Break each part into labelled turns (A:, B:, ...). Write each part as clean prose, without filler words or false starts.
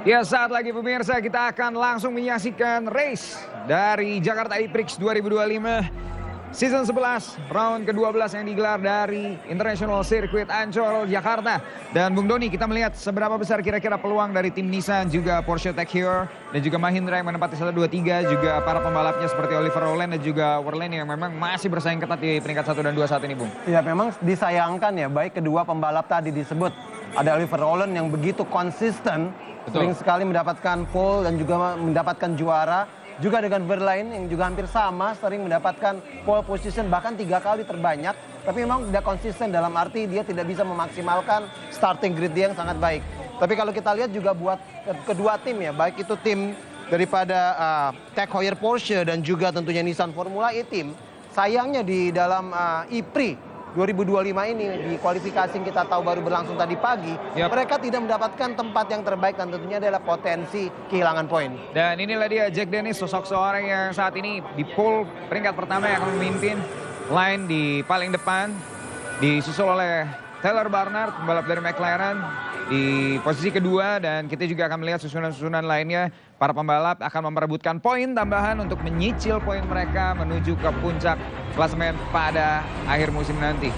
A: Ya, saat lagi pemirsa kita akan langsung menyaksikan race dari Jakarta e-Prix 2025 Season 11 round ke-12 yang digelar dari International Circuit Ancol, Jakarta. Dan Bung Doni, kita melihat seberapa besar kira-kira peluang dari tim Nissan, juga Porsche Tech Heuer, dan juga Mahindra yang menempati 1, 2, 3, juga para pembalapnya seperti Oliver Rowland dan juga Wehrlein yang memang masih bersaing ketat di peringkat 1 dan 2 saat ini, Bung.
B: Ya, memang disayangkan ya, baik kedua pembalap tadi disebut. Ada Oliver Rowland yang begitu konsisten, sering sekali mendapatkan pole dan juga mendapatkan juara. Juga dengan Wehrlein yang juga hampir sama, sering mendapatkan pole position bahkan 3 kali terbanyak. Tapi memang tidak konsisten dalam arti dia tidak bisa memaksimalkan starting grid dia yang sangat baik. Tapi kalau kita lihat juga buat kedua tim ya, baik itu tim daripada Tech Heuer Porsche dan juga tentunya Nissan Formula E Team. Sayangnya di dalam e-Prix 2025 ini di kualifikasi yang kita tahu baru berlangsung tadi pagi, mereka tidak mendapatkan tempat yang terbaik dan tentunya adalah potensi kehilangan poin.
A: Dan inilah dia Jack Dennis, sosok seorang yang saat ini di pole peringkat pertama yang akan memimpin line di paling depan, disusul oleh Taylor Barnard, pembalap dari McLaren di posisi kedua, dan kita juga akan melihat susunan-susunan lainnya. Para pembalap akan memperebutkan poin tambahan untuk menyicil poin mereka menuju ke puncak klasemen pada akhir musim nanti.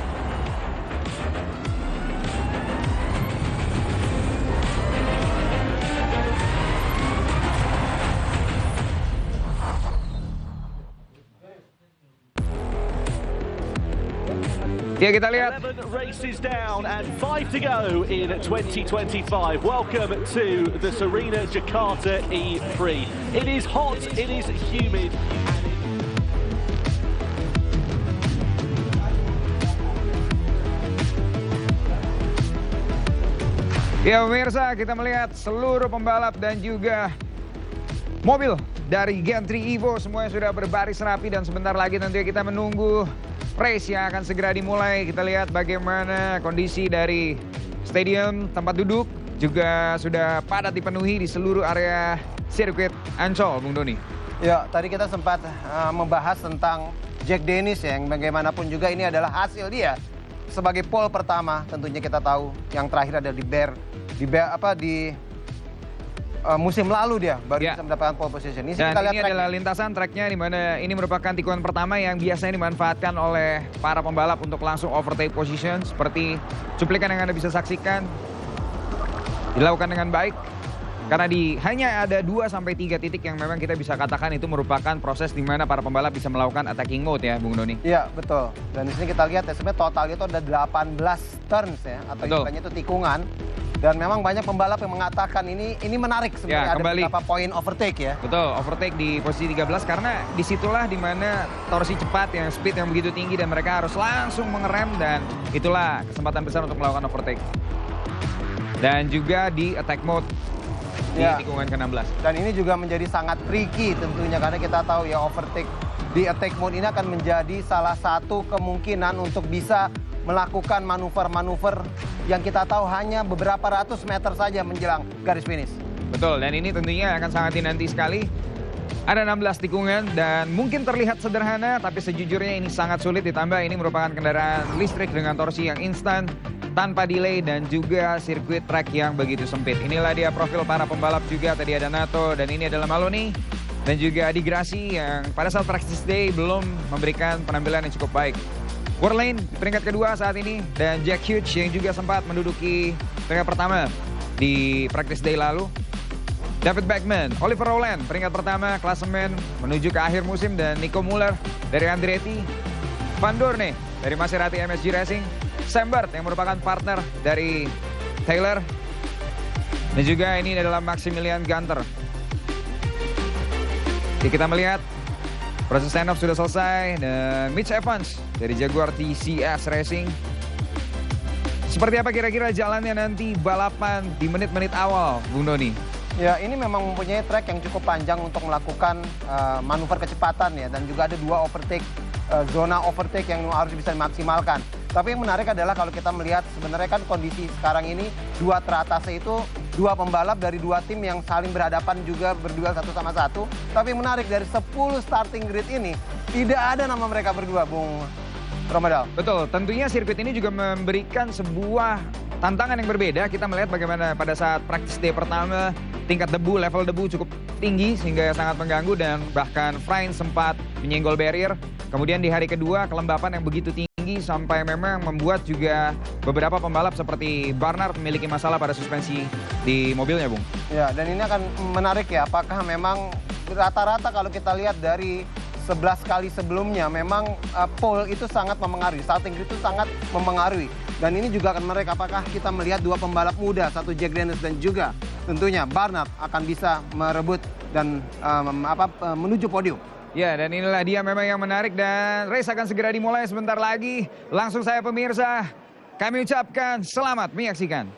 A: Ya, kita lihat
C: 11 races down and 5 to go in 2025. Welcome to the Serena Jakarta E3. It is hot, it is humid.
A: Ya pemirsa, kita melihat seluruh pembalap dan juga mobil dari Gen 3 Evo semuanya sudah berbaris rapi, dan sebentar lagi tentunya kita menunggu race yang akan segera dimulai. Kita lihat bagaimana kondisi dari stadium tempat duduk juga sudah padat dipenuhi di seluruh area sirkuit Ancol, Bung Doni.
B: Ya, tadi kita sempat membahas tentang Jack Dennis yang bagaimanapun juga ini adalah hasil dia sebagai pole pertama. Tentunya kita tahu yang terakhir ada di musim lalu dia baru bisa mendapatkan pole position.
A: Dan ini adalah lintasan tracknya, di mana ini merupakan tikungan pertama yang biasanya dimanfaatkan oleh para pembalap untuk langsung overtake position. Seperti cuplikan yang Anda bisa saksikan, dilakukan dengan baik. Karena hanya ada 2-3 titik yang memang kita bisa katakan itu merupakan proses di mana para pembalap bisa melakukan attacking mode ya, Bung Doni. Iya,
B: betul. Dan di sini kita lihat ya, sebenarnya total itu ada 18 turns ya, atau istilahnya itu tikungan. Dan memang banyak pembalap yang mengatakan ini menarik sebenarnya, ada beberapa poin overtake ya.
A: Betul, overtake di posisi 13 karena disitulah dimana torsi cepat yang speed yang begitu tinggi dan mereka harus langsung mengerem, dan itulah kesempatan besar untuk melakukan overtake. Dan juga di attack mode di tikungan ke-16.
B: Dan ini juga menjadi sangat tricky tentunya karena kita tahu ya overtake di attack mode ini akan menjadi salah satu kemungkinan untuk bisa melakukan manuver-manuver yang kita tahu hanya beberapa ratus meter saja menjelang garis finish.
A: Betul, dan ini tentunya akan sangat dinanti sekali. Ada 16 tikungan dan mungkin terlihat sederhana, tapi sejujurnya ini sangat sulit, ditambah ini merupakan kendaraan listrik dengan torsi yang instan, tanpa delay, dan juga sirkuit track yang begitu sempit. Inilah dia profil para pembalap juga, tadi ada Nato, dan ini adalah Maloney, dan juga Adi Grassi yang pada saat practice day belum memberikan penampilan yang cukup baik. Wehrlein peringkat kedua saat ini, dan Jack Hughes yang juga sempat menduduki peringkat pertama di practice day lalu. David Beckman, Oliver Rowland peringkat pertama klasemen menuju ke akhir musim, dan Nico Muller dari Andretti, Van Dorne dari Maserati MSG Racing, Sam Bird yang merupakan partner dari Taylor, dan juga ini adalah Maximilian Gunter. Jadi kita melihat proses stand-off sudah selesai, dan Mitch Evans dari Jaguar TCS Racing. Seperti apa kira-kira jalannya nanti balapan di menit-menit awal, Bung Doni?
B: Ya, ini memang mempunyai track yang cukup panjang untuk melakukan manuver kecepatan ya, dan juga ada 2 overtake, zona overtake yang harus bisa dimaksimalkan. Tapi yang menarik adalah kalau kita melihat sebenarnya kan kondisi sekarang ini 2 teratasnya itu 2 pembalap dari 2 tim yang saling berhadapan juga berduel satu sama satu. Tapi yang menarik dari 10 starting grid ini tidak ada nama mereka berdua, Bung Ramadhan.
A: Betul, tentunya sirkuit ini juga memberikan sebuah tantangan yang berbeda. Kita melihat bagaimana pada saat practice day pertama, tingkat debu, level debu cukup tinggi sehingga sangat mengganggu dan bahkan Frijn sempat menyenggol barrier. Kemudian di hari kedua, kelembapan yang begitu tinggi sampai memang membuat juga beberapa pembalap seperti Barnard memiliki masalah pada suspensi di mobilnya, Bung.
B: Ya, dan ini akan menarik ya, apakah memang rata-rata kalau kita lihat dari 11 kali sebelumnya, memang pole itu sangat mempengaruhi, starting grid itu sangat mempengaruhi. Dan ini juga akan menarik apakah kita melihat dua pembalap muda, satu Jack Dennis dan juga tentunya Barnard akan bisa merebut dan menuju podium.
A: Ya, dan inilah dia memang yang menarik dan race akan segera dimulai sebentar lagi. Langsung saya pemirsa, kami ucapkan selamat menyaksikan.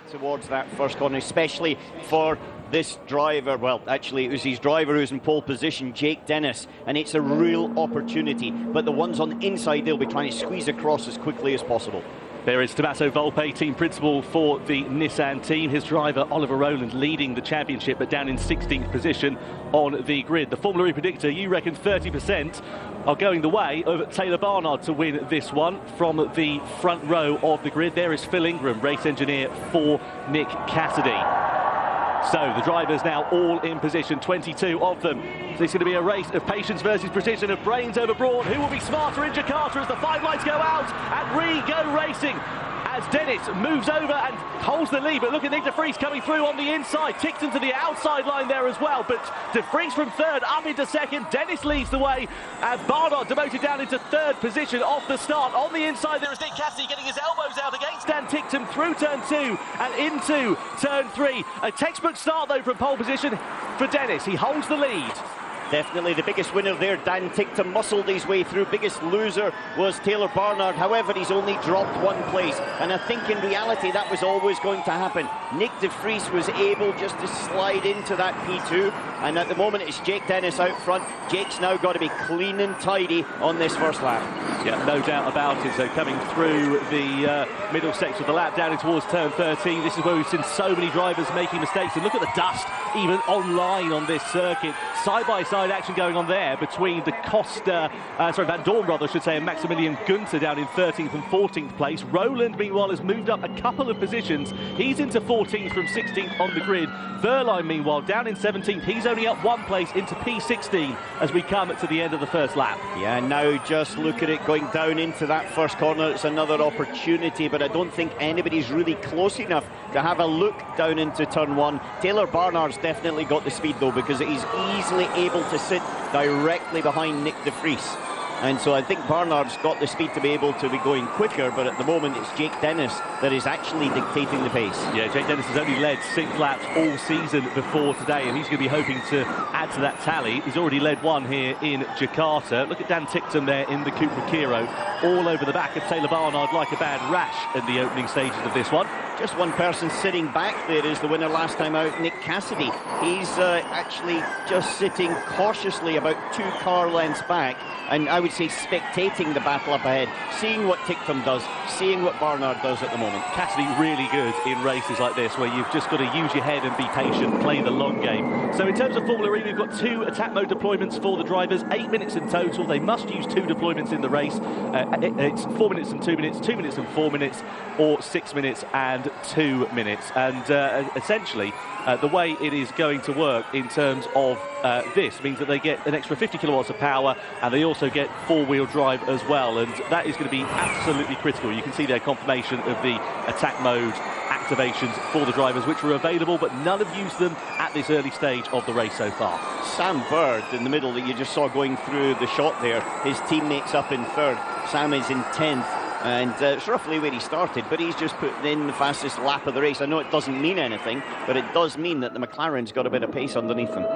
D: Towards that first corner, especially for this driver. Well, actually, it was his driver who's in pole position, Jake Dennis, and it's a real opportunity. But the ones on the inside, they'll be trying to squeeze across as quickly as possible.
C: There is Tommaso Volpe, team principal for the Nissan team. His driver, Oliver Rowland, leading the championship, but down in 16th position on the grid. The Formula E predictor, you reckon 30% are going the way of Taylor Barnard to win this one from the front row of the grid. There is Phil Ingram, race engineer for Nick Cassidy. So the drivers now all in position, 22 of them. So it's going to be a race of patience versus precision, of brains over brawn. Who will be smarter in Jakarta as the 5 lights go out and go racing? As Dennis moves over and holds the lead, but look at Nick de Vries coming through on the inside, Tickton to the outside line there as well, but de Vries from third up into second. Dennis leads the way, and Barnard demoted down into third position off the start. On the inside there is Nick Cassidy getting his elbows out against Dan Tickton through turn 2 and into turn 3. A textbook start though from pole position for Dennis. He holds the lead.
D: Definitely the biggest winner there, Dan Tickton muscled his way through. Biggest loser was Taylor Barnard. However, he's only dropped 1 place. And I think in reality that was always going to happen. Nick de Vries was able just to slide into that P2. And at the moment it's Jake Dennis out front. Jake's now got to be clean and tidy on this first lap.
C: Yeah, no doubt about it. So coming through the middle section of the lap down in towards turn 13. This is where we've seen so many drivers making mistakes. And look at the dust even online on this circuit. Side-by-side action going on there between the Van Dorn brother, I should say, and Maximilian Günther down in 13th and 14th place. Roland, meanwhile, has moved up a couple of positions. He's into 14th from 16th on the grid. Verline, meanwhile, down in 17th. He's only up 1 place into P16 as we come to the end of the first lap.
D: Yeah, now just look at it going down into that first corner. It's another opportunity, but I don't think anybody's really close enough to have a look down into turn 1. Taylor Barnard's definitely got the speed, though, because he's easily able to sit directly behind Nick de Vries. And so I think Barnard's got the speed to be able to be going quicker, but at the moment it's Jake Dennis that is actually dictating the pace.
C: Yeah, Jake Dennis has only led 6 laps all season before today, and he's going to be hoping to add to that tally. He's already led 1 here in Jakarta. Look at Dan Tickton there in the Cupra Kiro, all over the back of Taylor Barnard like a bad rash in the opening stages of this one.
D: Just one person sitting back there is the winner last time out, Nick Cassidy. He's actually just sitting cautiously about 2 car lengths back, and I would say spectating the battle up ahead, seeing what Tickton does, seeing what Barnard does at the moment.
C: Cassidy really good in races like this, where you've just got to use your head and be patient, play the long game. So in terms of Formula E, we've got 2 attack mode deployments for the drivers, 8 minutes in total. They must use 2 deployments in the race. It's 4 minutes and 2 minutes, 2 minutes and 4 minutes, or 6 minutes and 2 minutes. And essentially, the way it is going to work in terms of this means that they get an extra 50 kilowatts of power, and they also get 4-wheel drive as well, and that is going to be absolutely critical. You can see their confirmation of the attack mode activations for the drivers, which were available, but none have used them at this early stage of the race so far.
D: Sam Bird in the middle that you just saw going through the shot there, his teammates up in 3rd, Sam is in 10th. And it's roughly where he started, but he's just putting in the fastest lap of the race. I know it doesn't mean anything, but it does mean that the McLaren's got a bit of pace underneath them.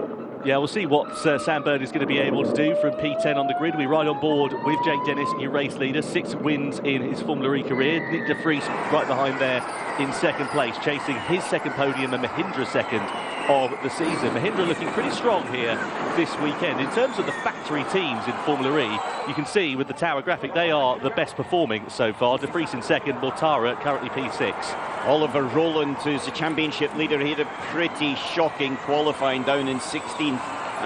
C: Yeah, we'll see what Sam Bird is going to be able to do from P10 on the grid. We ride on board with Jake Dennis, your race leader, 6 wins in his Formula E career. Nick de Vries right behind there in 2nd place, chasing his 2nd podium and Mahindra's 2nd of the season. Mahindra looking pretty strong here this weekend. In terms of the factory teams in Formula E, you can see with the tower graphic, they are the best performing so far. De Vries in 2nd, Mortara currently P6.
D: Oliver Rowland, who's the championship leader, he had a pretty shocking qualifying down in 16th.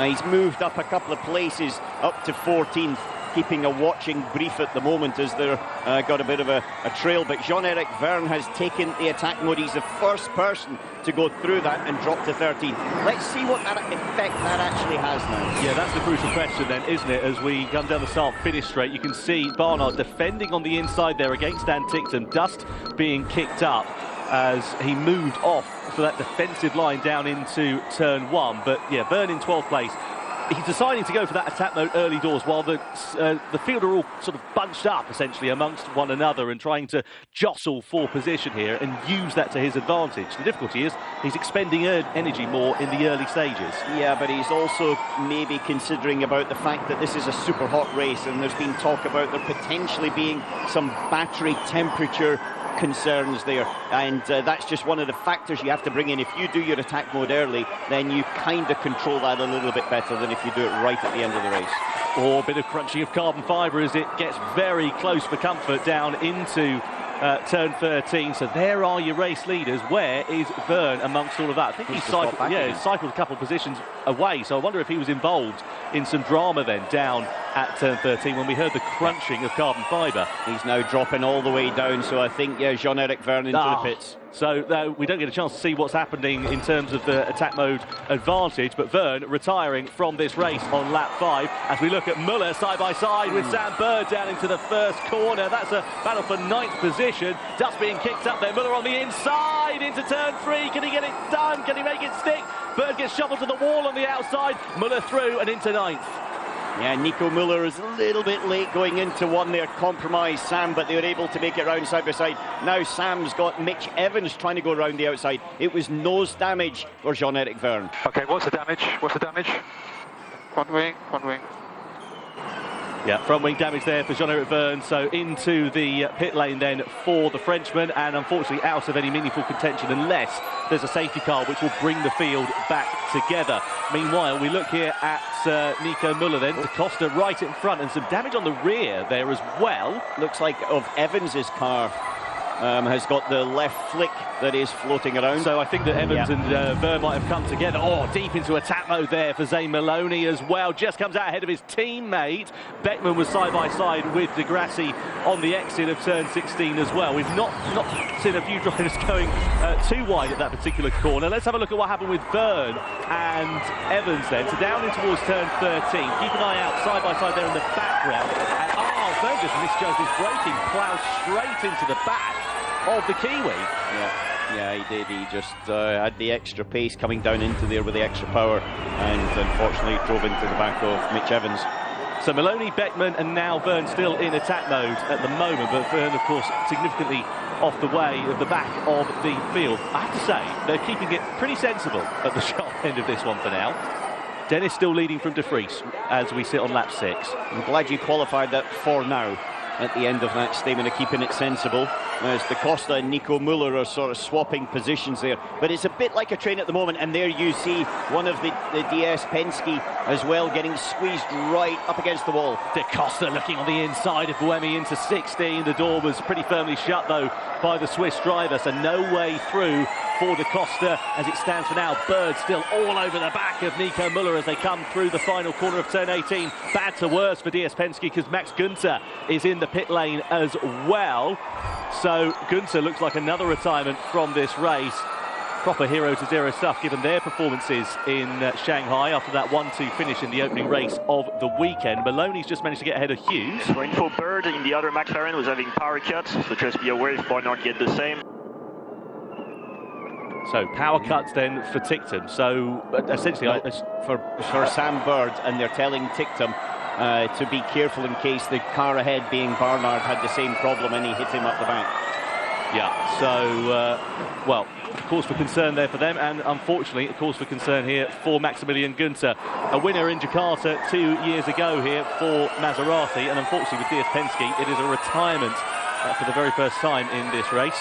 D: He's moved up a couple of places up to 14th. keeping a watching brief at the moment as they're got a bit of a trail. But Jean-Eric Verne has taken the attack mode. He's the first person to go through that and drop to 13. Let's see what that effect that actually has now.
C: Yeah, that's the crucial question then, isn't it? As we come down the start-finish straight, you can see Barnard defending on the inside there against Dan Ticktum. Dust being kicked up as he moved off for that defensive line down into turn 1. But yeah, Verne in 12th place. He's deciding to go for that attack mode early doors while the field are all sort of bunched up essentially amongst one another and trying to jostle for position here and use that to his advantage. The difficulty is he's expending energy more in the early stages.
D: Yeah, but he's also maybe considering about the fact that this is a super hot race and there's been talk about there potentially being some battery temperature concerns there, and that's just one of the factors you have to bring in. If you do your attack mode early, then you kind of control that a little bit better than if you do it right at the end of the race.
C: Or a bit of crunching of carbon fibre as it gets very close for comfort down into turn 13. So there are your race leaders. Where is Verne amongst all of that? I think he's cycled a couple of positions away, so I wonder if he was involved in some drama then down at turn 13 when we heard the crunching of carbon fibre.
D: He's now dropping all the way down, so I think, yeah, Jean-Eric Verne into the pits.
C: So we don't get a chance to see what's happening in terms of the attack mode advantage, but Verne retiring from this race on lap 5 as we look at Muller side by side with Sam Bird down into the first corner. That's a battle for 9th position. Dust being kicked up there. Muller on the inside into turn 3. Can he get it done? Can he make it stick? Bird gets shovelled to the wall on the outside. Muller through and into 9th.
D: Yeah, Nico Müller is a little bit late going into one there, compromised Sam, but they were able to make it round side by side. Now Sam's got Mitch Evans trying to go round the outside. It was nose damage for Jean-Eric Verne.
E: Okay, what's the damage? What's the damage? One wing, one wing.
C: Yeah, front wing damage there for Jean-Eric Verne, so into the pit lane then for the Frenchman, and unfortunately out of any meaningful contention unless there's a safety car which will bring the field back together. Meanwhile, we look here at Nico Müller then, Da Costa right in front, and some damage on the rear there as well.
D: Looks like of Evans's car. Has got the left flick that is floating around.
C: So I think that Evans and Verne might have come together. Oh, deep into attack mode there for Zane Maloney as well. Just comes out ahead of his teammate. Beckman was side by side with De Grassi on the exit of turn 16 as well. We've not seen a few drivers going too wide at that particular corner. Let's have a look at what happened with Verne and Evans then. So down in towards turn 13. Keep an eye out side by side there in the background. And Verne just misjudged his braking, ploughed straight into the back of the Kiwi.
D: Yeah, he did. He just had the extra pace coming down into there with the extra power, and unfortunately drove into the back of Mitch Evans.
C: So Maloney, Beckman, and now Verne still in attack mode at the moment, but Verne, of course, significantly off the way of the back of the field. I have to say, they're keeping it pretty sensible at the sharp end of this one for now. Dennis still leading from De Vries as we sit on lap 6.
D: I'm glad you qualified that for now at the end of that statement of keeping it sensible, as Da Costa and Nico Müller are sort of swapping positions there. But it's a bit like a train at the moment, and there you see one of the DS Penske as well getting squeezed right up against the wall.
C: Da Costa looking on the inside of Buemi into 16. The door was pretty firmly shut though by the Swiss driver, so no way through for Da Costa as it stands for now. Bird still all over the back of Nico Müller as they come through the final corner of turn 18. Bad to worse for DS Penske because Max Günther is in the pit lane as well. So Günther looks like another retirement from this race. Proper hero to zero stuff given their performances in Shanghai after that 1-2 finish in the opening race of the weekend. Maloney's just managed to get ahead of Hughes.
F: So info Bird in the other McLaren was having power cuts, so just be aware if Barnard get the same.
C: So power cuts then for Ticktum. So essentially
D: for Sam Bird, and they're telling Ticktum to be careful in case the car ahead, being Barnard, had the same problem and he hit him up the back.
C: Yeah, so, well, cause for concern there for them, and unfortunately, a cause for concern here for Maximilian Günther. A winner in Jakarta 2 years ago here for Maserati, and unfortunately with DS Penske, it is a retirement for the very first time in this race.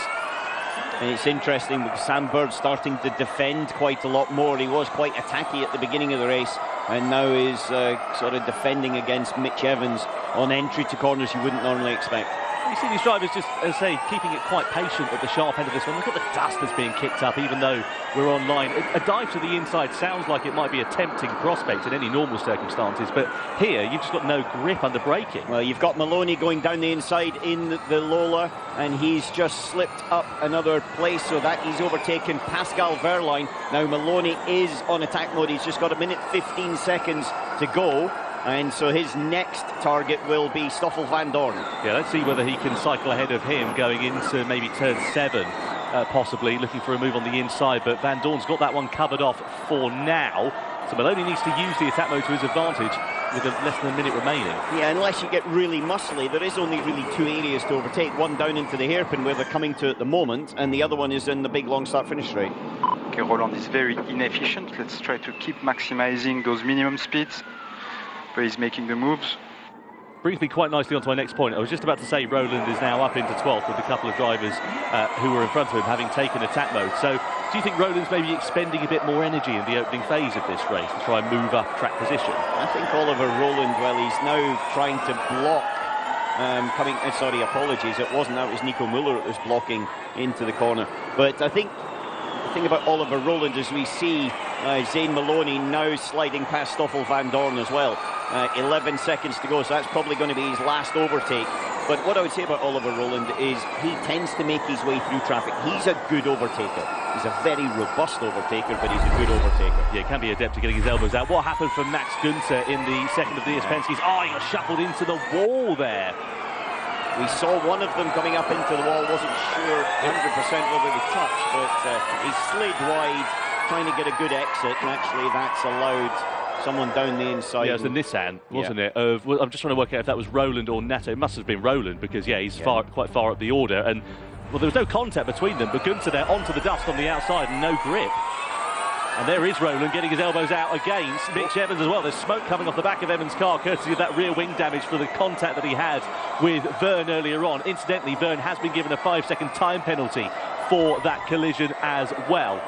D: And it's interesting with Sam Bird starting to defend quite a lot more. He was quite attacky at the beginning of the race, and now is sort of defending against Mitch Evans on entry to corners you wouldn't normally expect.
C: You see these drivers just, as I say, keeping it quite patient at the sharp end of this one. Look at the dust that's being kicked up, even though we're online. A dive to the inside sounds like it might be a tempting prospect in any normal circumstances, but here you've just got no grip under braking.
D: Well, you've got Maloney going down the inside in the Lola, and he's just slipped up another place, so that he's overtaken Pascal Wehrlein. Now Maloney is on attack mode. He's just got 1 minute 15 seconds to go. And so his next target will be Stoffel van Dorn.
C: Yeah, let's see whether he can cycle ahead of him going into maybe turn 7, possibly, looking for a move on the inside. But Van Dorn's got that one covered off for now. So Maloney needs to use the attack mode to his advantage with less than a minute remaining. Yeah,
D: unless you get really muscly, there is only really 2 areas to overtake. One down into the hairpin where they're coming to at the moment, and the other one is in the big long start finish straight.
E: Okay, Roland is very inefficient. Let's try to keep maximizing those minimum speeds. But he's making the moves.
C: Brings me quite nicely onto my next point. I was just about to say Roland is now up into 12th with a couple of drivers who were in front of him having taken attack mode. So do you think Roland's maybe expending a bit more energy in the opening phase of this race to try and move up track position?
D: I think Oliver Roland, well, he's now trying to block sorry, apologies, it wasn't, that was Nico Müller that was blocking into the corner. But I think the thing about Oliver Roland is we see Zane Maloney now sliding past Stoffel van Dorn as well. 11 seconds to go, so that's probably going to be his last overtake. But what I would say about Oliver Roland is he tends to make his way through traffic. He's a good overtaker. He's a very robust overtaker, but he's a good overtaker.
C: Yeah, can be adept at getting his elbows out. What happened from Max Günther in the second of the Penskes? Oh, he got shuffled into the wall there.
D: We saw one of them coming up into the wall, wasn't sure 100% whether they touched, but he slid wide, trying to get a good exit, and actually that's allowed someone down the inside.
C: Yeah, it was the Nissan, wasn't it? I'm just trying to work out if that was Roland or Nato. It must have been Roland, because, yeah, he's quite far up the order, and, well, there was no contact between them, but Günther there onto the dust on the outside and no grip. And there is Roland getting his elbows out against Mitch Evans as well. There's smoke coming off the back of Evans' car, courtesy of that rear wing damage for the contact that he had with Verne earlier on. Incidentally, Verne has been given a 5-second time penalty for that collision as well.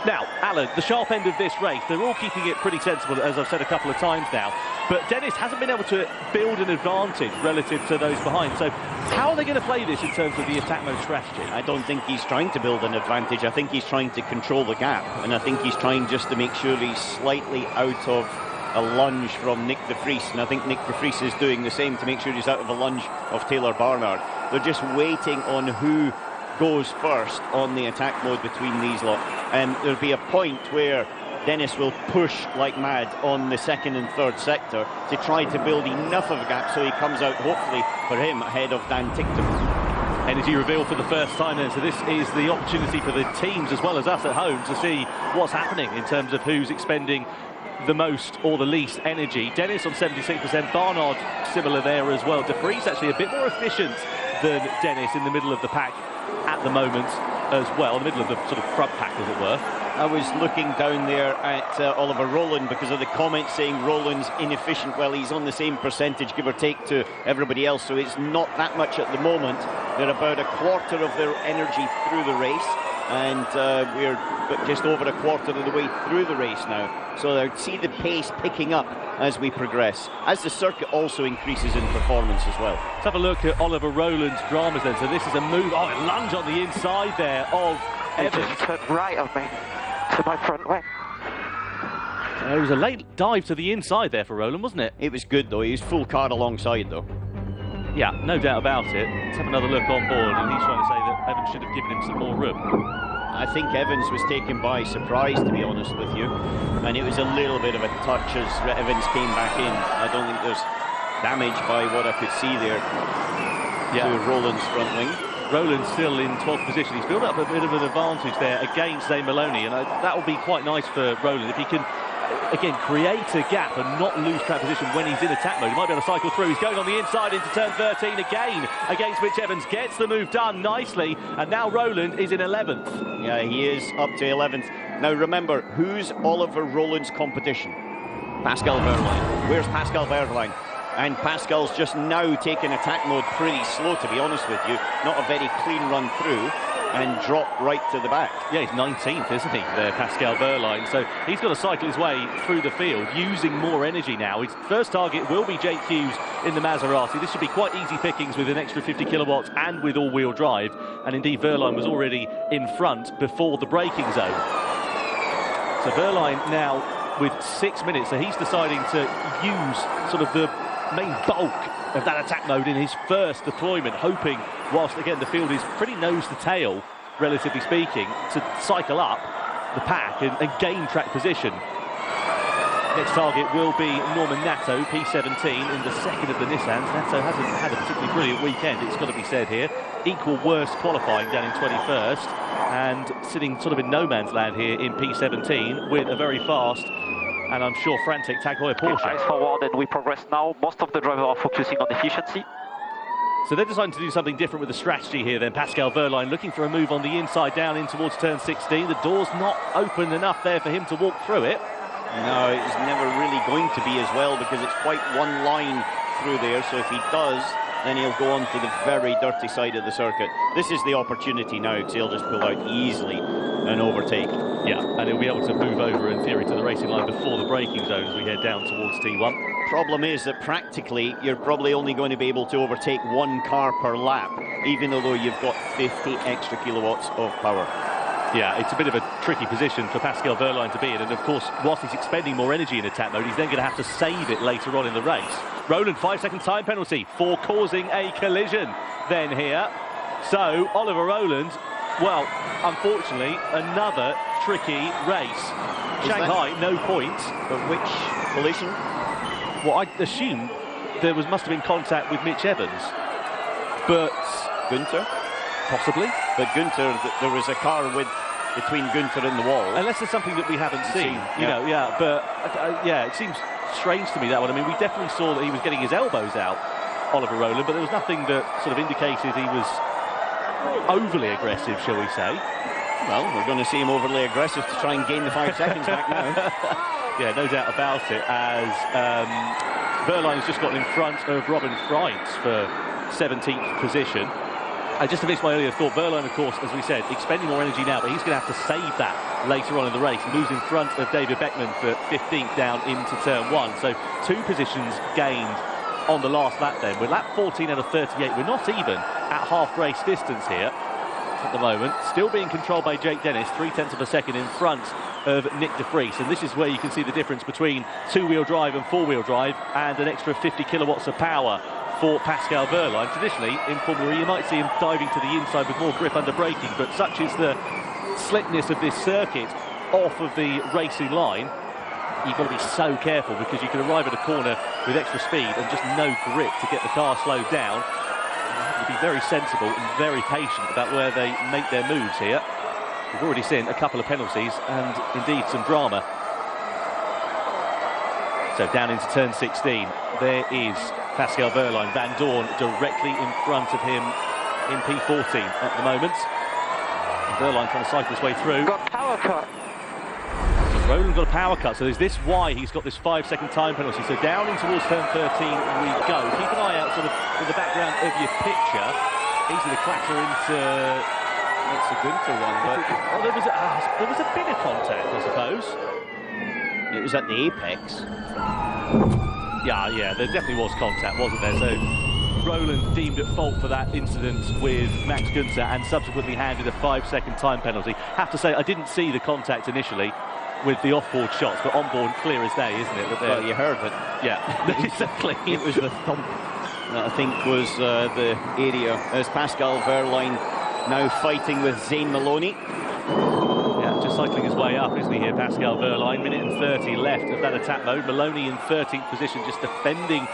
C: Now, Alan, the sharp end of this race, they're all keeping it pretty sensible, as I've said a couple of times now. But Dennis hasn't been able to build an advantage relative to those behind. So how are they going to play this in terms of the attack mode strategy?
D: I don't think he's trying to build an advantage. I think he's trying to control the gap. And I think he's trying just to make sure he's slightly out of a lunge from Nick de Vries. And I think Nick de Vries is doing the same to make sure he's out of a lunge of Taylor Barnard. They're just waiting on who goes first on the attack mode between these lot. And there'll be a point where Dennis will push like mad on the second and third sector to try to build enough of a gap so he comes out, hopefully for him, ahead of Dan Ticktum.
C: Energy reveal for the first time then, so this is the opportunity for the teams as well as us at home to see what's happening in terms of who's expending the most or the least energy. Dennis on 76%, Barnard similar there as well. De Vries actually a bit more efficient than Dennis in the middle of the pack at the moment as well, in the middle of the sort of front pack, as it were.
D: I was looking down there at Oliver Roland because of the comments saying Roland's inefficient. Well, he's on the same percentage, give or take, to everybody else, so it's not that much at the moment. They're about a quarter of their energy through the race, and we're just over a quarter of the way through the race now. So I see the pace picking up as we progress, as the circuit also increases in performance as well.
C: Let's have a look at Oliver Roland's dramas then. So this is a move, a lunge on the inside there of Evans.
E: He just turned right on me, to my front wing.
C: It was a late dive to the inside there for Roland, wasn't it?
D: It was good though, he was full car alongside though.
C: Yeah, no doubt about it. Let's have another look on board, and he's trying to say that Evans should have given him some more room.
D: I think Evans was taken by surprise, to be honest with you, and it was a little bit of a touch as Evans came back in. I don't think there's damage by what I could see there to Roland's front wing.
C: Roland's still in 12th position. He's built up a bit of an advantage there against Zane Maloney, and that will be quite nice for Roland if he can, again, create a gap and not lose track position when he's in attack mode. He might be able to cycle through. He's going on the inside into turn 13 again against Mitch Evans. Gets the move done nicely, and now Roland is in 11th.
D: Yeah, he is up to 11th. Now remember, who's Oliver Roland's competition? Pascal Wehrlein. Where's Pascal Wehrlein? And Pascal's just now taken attack mode pretty slow, to be honest with you. Not a very clean run through. and drop right to the back.
C: Yeah, he's 19th, isn't he, there, Pascal Wehrlein. So he's got to cycle his way through the field, using more energy now. His first target will be Jake Hughes in the Maserati. This should be quite easy pickings with an extra 50 kilowatts and with all-wheel drive. And indeed, Wehrlein was already in front before the braking zone. So Wehrlein now with 6 minutes, so he's deciding to use sort of the main bulk of that attack mode in his first deployment, hoping, whilst again the field is pretty nose to tail, relatively speaking, to cycle up the pack and gain track position. Next target will be Norman Nato, P17, in the second of the Nissans. Nato hasn't had a particularly brilliant weekend, it's got to be said here. Equal worst qualifying down in 21st, and sitting sort of in no man's land here in P17 with a very fast and I'm sure frantic Tag Heuer Porsche.
G: Eyes forward, and we progress now. Most of the drivers are focusing on efficiency.
C: So they're deciding to do something different with the strategy here then. Pascal Wehrlein looking for a move on the inside down in towards turn 16. The door's not open enough there for him to walk through it.
D: No, it's never really going to be as well, because it's quite one line through there, so if he does, then he'll go on to the very dirty side of the circuit. This is the opportunity now, because he'll just pull out easily and overtake.
C: Yeah, and he'll be able to move over, in theory, to the racing line before the braking zone as we head down towards T1.
D: Problem is that practically you're probably only going to be able to overtake one car per lap, even though you've got 50 extra kilowatts of power.
C: Yeah, it's a bit of a tricky position for Pascal Wehrlein to be in, and of course, whilst he's expending more energy in attack mode, he's then going to have to save it later on in the race. Roland, 5-second time penalty for causing a collision then here. So, Oliver Roland, well, unfortunately, another tricky race. Shanghai, no points.
D: But which collision?
C: Well, I assume there must have been contact with Mitch Evans, but
D: Günther?
C: possibly.
D: But Günther, there was a car between Günther and the wall.
C: Unless there's something that we haven't seen, you know, but yeah, it seems strange to me, that one. I mean, we definitely saw that he was getting his elbows out, Oliver Roland, but there was nothing that sort of indicated he was overly aggressive, shall we say.
D: Well, we're going to see him overly aggressive to try and gain the 5 seconds back now.
C: Yeah, no doubt about it, as Wehrlein has just gotten in front of Robin Freitz for 17th position. And just to finish my earlier thought, Wehrlein, of course, as we said, expending more energy now, but he's going to have to save that later on in the race. He moves in front of David Beckman for 15th down into turn 1. So 2 positions gained on the last lap then. We're lap 14 out of 38. We're not even at half race distance here at the moment. Still being controlled by Jake Dennis, 0.3 of a second in front of Nick de Vries. And this is where you can see the difference between 2-wheel drive and 4-wheel drive, and an extra 50 kilowatts of power for Pascal Wehrlein. Traditionally, in Formula E, you might see him diving to the inside with more grip under braking, but such is the slickness of this circuit off of the racing line, you've got to be so careful, because you can arrive at a corner with extra speed and just no grip to get the car slowed down. You have to be very sensible and very patient about where they make their moves here. We've already seen a couple of penalties and indeed some drama. So down into turn 16, there is Pascal Wehrlein. Van Dorn directly in front of him in P14 at the moment. And Wehrlein trying to cycle his way through.
G: Got power cut.
C: So Roland got a power cut, so is this why he's got this 5-second time penalty? So down in towards turn 13 we go. Keep an eye out sort of in the background of your picture. Easy to clatter into...
D: That's a Günther one, but...
C: Oh, there was a bit of contact, I suppose.
D: It was at the apex.
C: Yeah, there definitely was contact, wasn't there? So Roland deemed at fault for that incident with Max Günther and subsequently handed a 5-second time penalty. Have to say, I didn't see the contact initially with the off-board shots, but on-board clear as day, isn't it?
D: Well, you heard it.
C: Yeah, exactly.
D: It was the thump that I think was the area, as Pascal Wehrlein now fighting with Zane Maloney.
C: Yeah, just cycling his way up, isn't he, here, Pascal Wehrlein? Minute and 30 left of that attack mode. Maloney in 13th position, just defending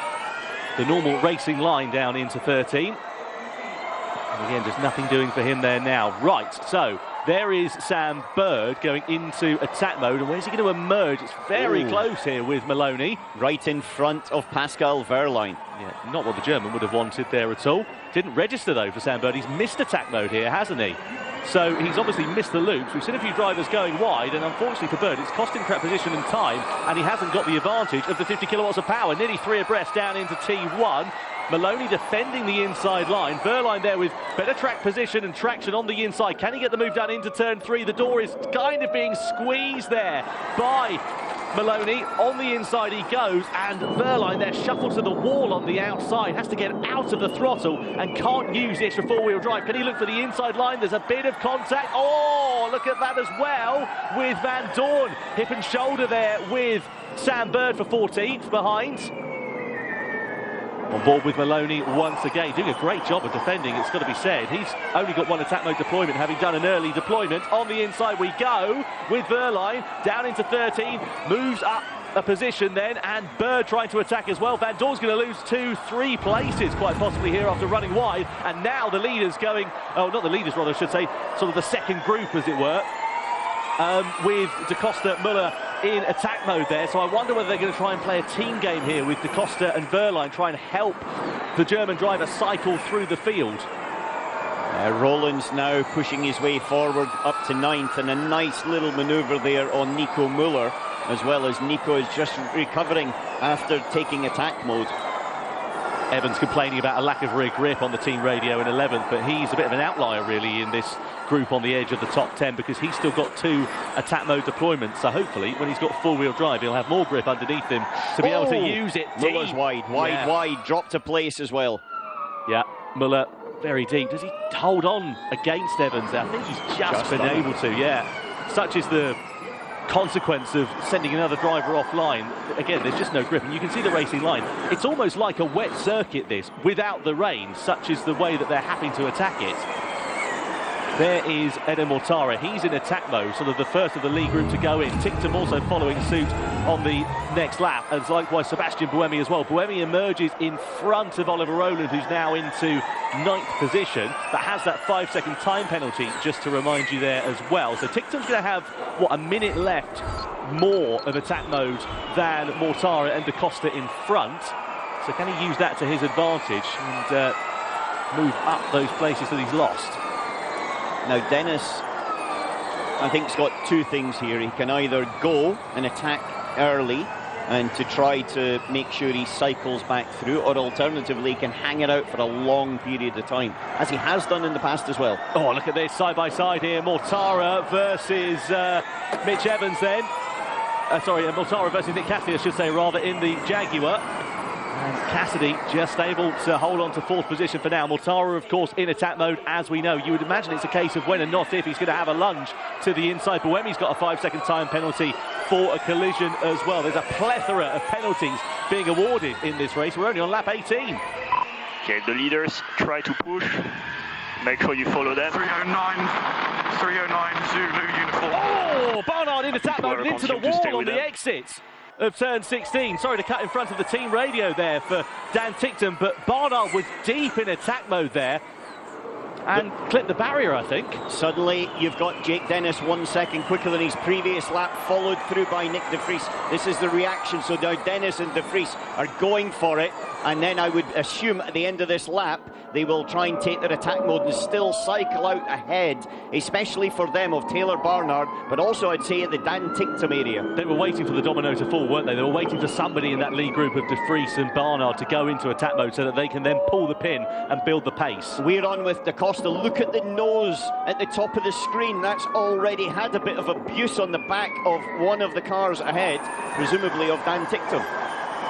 C: the normal racing line down into 13. And again, just nothing doing for him there now. Right, so there is Sam Bird going into attack mode, and where's he going to emerge? It's very close here with Maloney.
D: Right in front of Pascal Wehrlein.
C: Yeah, not what the German would have wanted there at all. Didn't register, though, for Sam Bird. He's missed attack mode here, hasn't he? So he's obviously missed the loops. We've seen a few drivers going wide, and unfortunately for Bird, it's cost him track position and time, and he hasn't got the advantage of the 50 kilowatts of power. Nearly 3 abreast down into T1. Maloney defending the inside line. Verline there with better track position and traction on the inside. Can he get the move done into turn 3? The door is kind of being squeezed there by Maloney. On the inside he goes, and Verline there shuffled to the wall on the outside. Has to get out of the throttle and can't use the extra four-wheel drive. Can he look for the inside line? There's a bit of contact. Oh, look at that as well with Van Dorn. Hip and shoulder there with Sam Bird for 14th behind. On board with Maloney once again, doing a great job of defending, it's got to be said. He's only got one attack mode deployment, having done an early deployment. On the inside we go with Verline, down into 13, moves up a position then, and Bird trying to attack as well. Van Dorn's going to lose 2-3 places quite possibly here after running wide, and now the leaders going, oh, not the leaders rather I should say, sort of the second group as it were, with Da Costa, Muller in attack mode there. So I wonder whether they're going to try and play a team game here with Da Costa and Verline, try and help the German driver cycle through the field.
D: Rollins now pushing his way forward up to 9th, and a nice little manoeuvre there on Nico Muller, as well as Nico is just recovering after taking attack mode.
C: Evans complaining about a lack of rear grip on the team radio in 11th, but he's a bit of an outlier really in this group on the edge of the top 10, because he's still got 2 attack mode deployments. So hopefully when he's got four-wheel drive he'll have more grip underneath him to be able to use it.
D: Muller's wide, dropped to place as well.
C: Yeah, Muller very deep. Does he hold on against Evans there? I think he's just been able to, yeah. Such is the consequence of sending another driver offline. Again, there's just no grip, and you can see the racing line. It's almost like a wet circuit this, without the rain, such is the way that they're having to attack it. There is Eden Mortara. He's in attack mode, sort of the first of the lead group to go in. Tictum also following suit on the next lap, and likewise Sebastian Buemi as well. Buemi emerges in front of Oliver Rowland, who's now into 9th position, but has that 5-second time penalty, just to remind you there as well. So Tictum's going to have, what, a minute left more of attack mode than Mortara and Da Costa in front. So can he use that to his advantage and move up those places that he's lost?
D: Now Dennis, I think, has got 2 things here. He can either go and attack early and to try to make sure he cycles back through, or alternatively he can hang it out for a long period of time, as he has done in the past as well.
C: Oh, look at this, side by side here, Mortara versus Mitch Evans then. Mortara versus Nick Cassidy, I should say, rather, in the Jaguar. And Cassidy just able to hold on to 4th position for now. Mortara, of course, in attack mode, as we know. You would imagine it's a case of when and not if he's going to have a lunge to the inside. Buemi's got a 5-second time penalty for a collision as well. There's a plethora of penalties being awarded in this race. We're only on lap 18.
F: Okay, the leaders try to push. Make sure you follow them.
H: 309 Zulu uniform.
C: Oh, Barnard in attack mode and into the wall on the exit of turn 16. Sorry to cut in front of the team radio there for Dan Tictum, but Barnard was deep in attack mode there and clipped the barrier, I think.
D: Suddenly you've got Jake Dennis 1 second quicker than his previous lap, followed through by Nick de Vries. This is the reaction, so now Dennis and de Vries are going for it, and then I would assume at the end of this lap they will try and take their attack mode and still cycle out ahead, especially for them, of Taylor Barnard, but also I'd say at the Dan Tictum area.
C: They were waiting for the domino to fall, weren't they? They were waiting for somebody in that lead group of de Vries and Barnard to go into attack mode so that they can then pull the pin and build the pace.
D: We're on with Da Costa. Look at the nose at the top of the screen. That's already had a bit of abuse on the back of one of the cars ahead, presumably of Dan Tictum.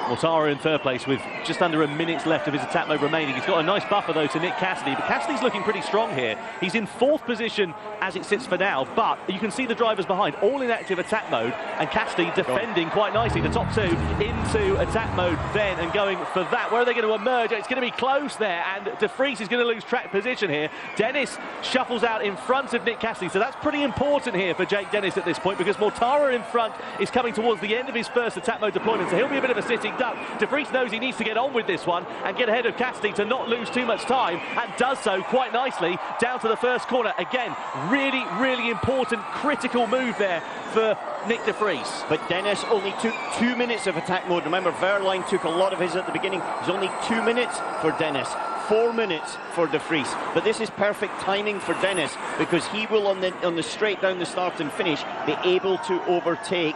C: Mortara in 3rd place with just under a minute left of his attack mode remaining. He's got a nice buffer though to Nick Cassidy, but Cassidy's looking pretty strong here. He's in 4th position as it sits for now, but you can see the drivers behind all in active attack mode, and Cassidy defending quite nicely. The top 2 into attack mode then and going for that. Where are they going to emerge? It's going to be close there, and de Vries is going to lose track position here. Dennis shuffles out in front of Nick Cassidy, so that's pretty important here for Jake Dennis at this point, because Mortara in front is coming towards the end of his first attack mode deployment, so he'll be a bit of a sitting duck. De Vries knows he needs to get on with this one and get ahead of Cassidy to not lose too much time, and does so quite nicely down to the first corner. Again, really, really important, critical move there for Nick de Vries.
D: But Dennis only took 2 minutes of attack mode. Remember, Verline took a lot of his at the beginning. It was only 2 minutes for Dennis. 4 minutes for de Vries, but this is perfect timing for Dennis, because he will on the straight down the start and finish be able to overtake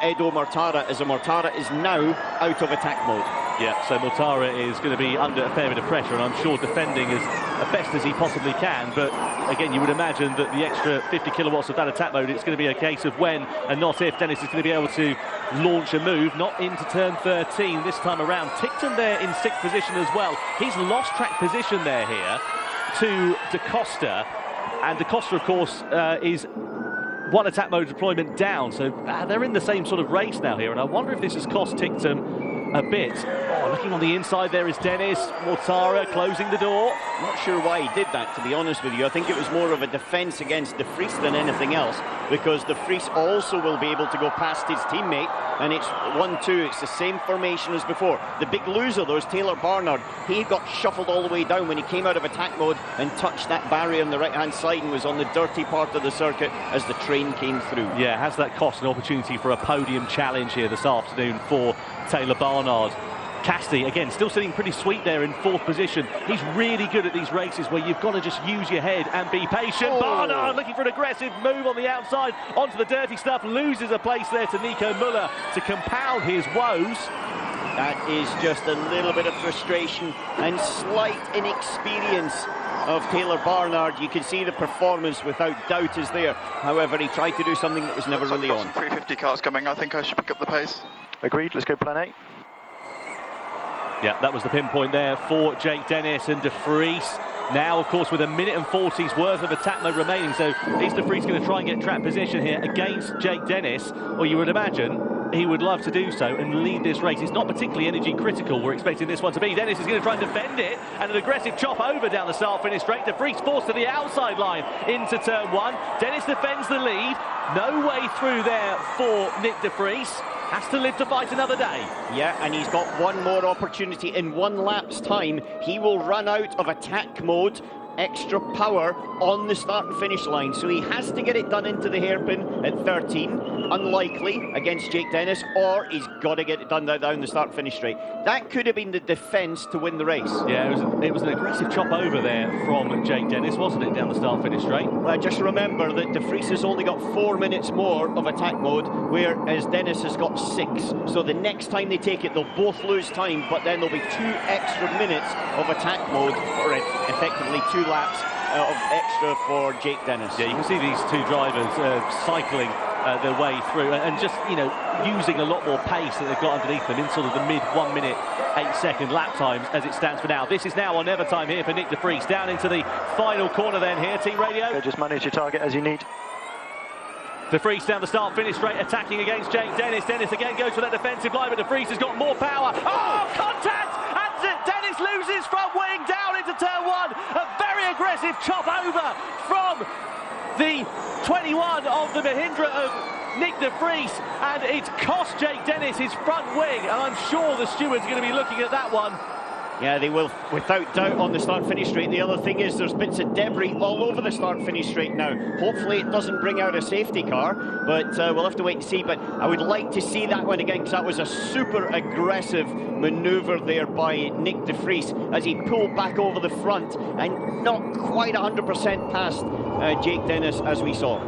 D: Edo Mortara, as Mortara is now out of attack mode.
C: Yeah, so Mortara is going to be under a fair bit of pressure, and I'm sure defending as best as he possibly can. But again, you would imagine that the extra 50 kilowatts of that attack mode, it's going to be a case of when and not if Dennis is going to be able to launch a move, not into turn 13 this time around. Tickton there in 6th position as well. He's lost track position there here to Da Costa, and Da Costa, of course, is one attack mode deployment down, so they're in the same sort of race now here, and I wonder if this has cost Tickton a bit. Oh, looking on the inside there is Dennis. Mortara closing the door.
D: Not sure why he did that, to be honest with you. I think it was more of a defence against De Vries than anything else, because De Vries also will be able to go past his teammate, and it's 1-2. It's the same formation as before. The big loser, though, is Taylor Barnard. He got shuffled all the way down when he came out of attack mode and touched that barrier on the right-hand side and was on the dirty part of the circuit as the train came through.
C: Yeah, has that cost an opportunity for a podium challenge here this afternoon for Taylor Barnard? Cassidy, again, still sitting pretty sweet there in 4th position. He's really good at these races where you've got to just use your head and be patient. Oh. Barnard looking for an aggressive move on the outside onto the dirty stuff, loses a place there to Nico Muller to compound his woes.
D: That is just a little bit of frustration and slight inexperience of Taylor Barnard. You can see the performance without doubt is there. However, he tried to do something that was never really on.
E: 350 cars coming. I think I should pick up the pace. Agreed. Let's go plan A.
C: Yeah, that was the pinpoint there for Jake Dennis and De Vries. Now, of course, with 1 minute and 40's worth of attack mode remaining, so is De Vries going to try and get track position here against Jake Dennis? Well, you would imagine he would love to do so and lead this race. It's not particularly energy critical, we're expecting this one to be. Dennis is going to try and defend it, and an aggressive chop over down the start-finish straight. De Vries forced to the outside line into turn 1. Dennis defends the lead. No way through there for Nick De Vries. Has to live to fight another day.
D: Yeah, and he's got one more opportunity. In 1 lap's time, he will run out of attack mode, extra power on the start and finish line. So he has to get it done into the hairpin at 13. Unlikely against Jake Dennis, or he's got to get it done down the start and finish straight. That could have been the defence to win the race.
C: Yeah, it was an aggressive chop over there from Jake Dennis, wasn't it, down the start finish straight?
D: Well, just remember that De Vries has only got 4 minutes more of attack mode, whereas Dennis has got 6. So the next time they take it, they'll both lose time, but then there'll be 2 extra minutes of attack mode, or effectively 2 laps of extra for Jake Dennis.
C: Yeah, you can see these two drivers cycling their way through and just, you know, using a lot more pace that they've got underneath them in sort of the mid 1 minute 8 second lap times as it stands for now. This is now or never time here for Nick De Vries. Down into the final corner then here, Team Radio.
E: Okay, just manage your target as you need.
C: De Vries down the start finish straight, attacking against Jake Dennis. Dennis again goes for that defensive line, but De Vries has got more power. Oh, contact! And Dennis loses front wing down into turn 1. A very aggressive chop over from the 21 of the Mahindra of Nick De Vries, and it's cost Jake Dennis his front wing, and I'm sure the stewards are going to be looking at that one.
D: Yeah, they will, without doubt, on the start-finish straight. The other thing is there's bits of debris all over the start-finish straight now. Hopefully it doesn't bring out a safety car, but we'll have to wait and see. But I would like to see that one again, because that was a super aggressive manoeuvre there by Nick De Vries as he pulled back over the front and not quite 100% past Jake Dennis, as we saw.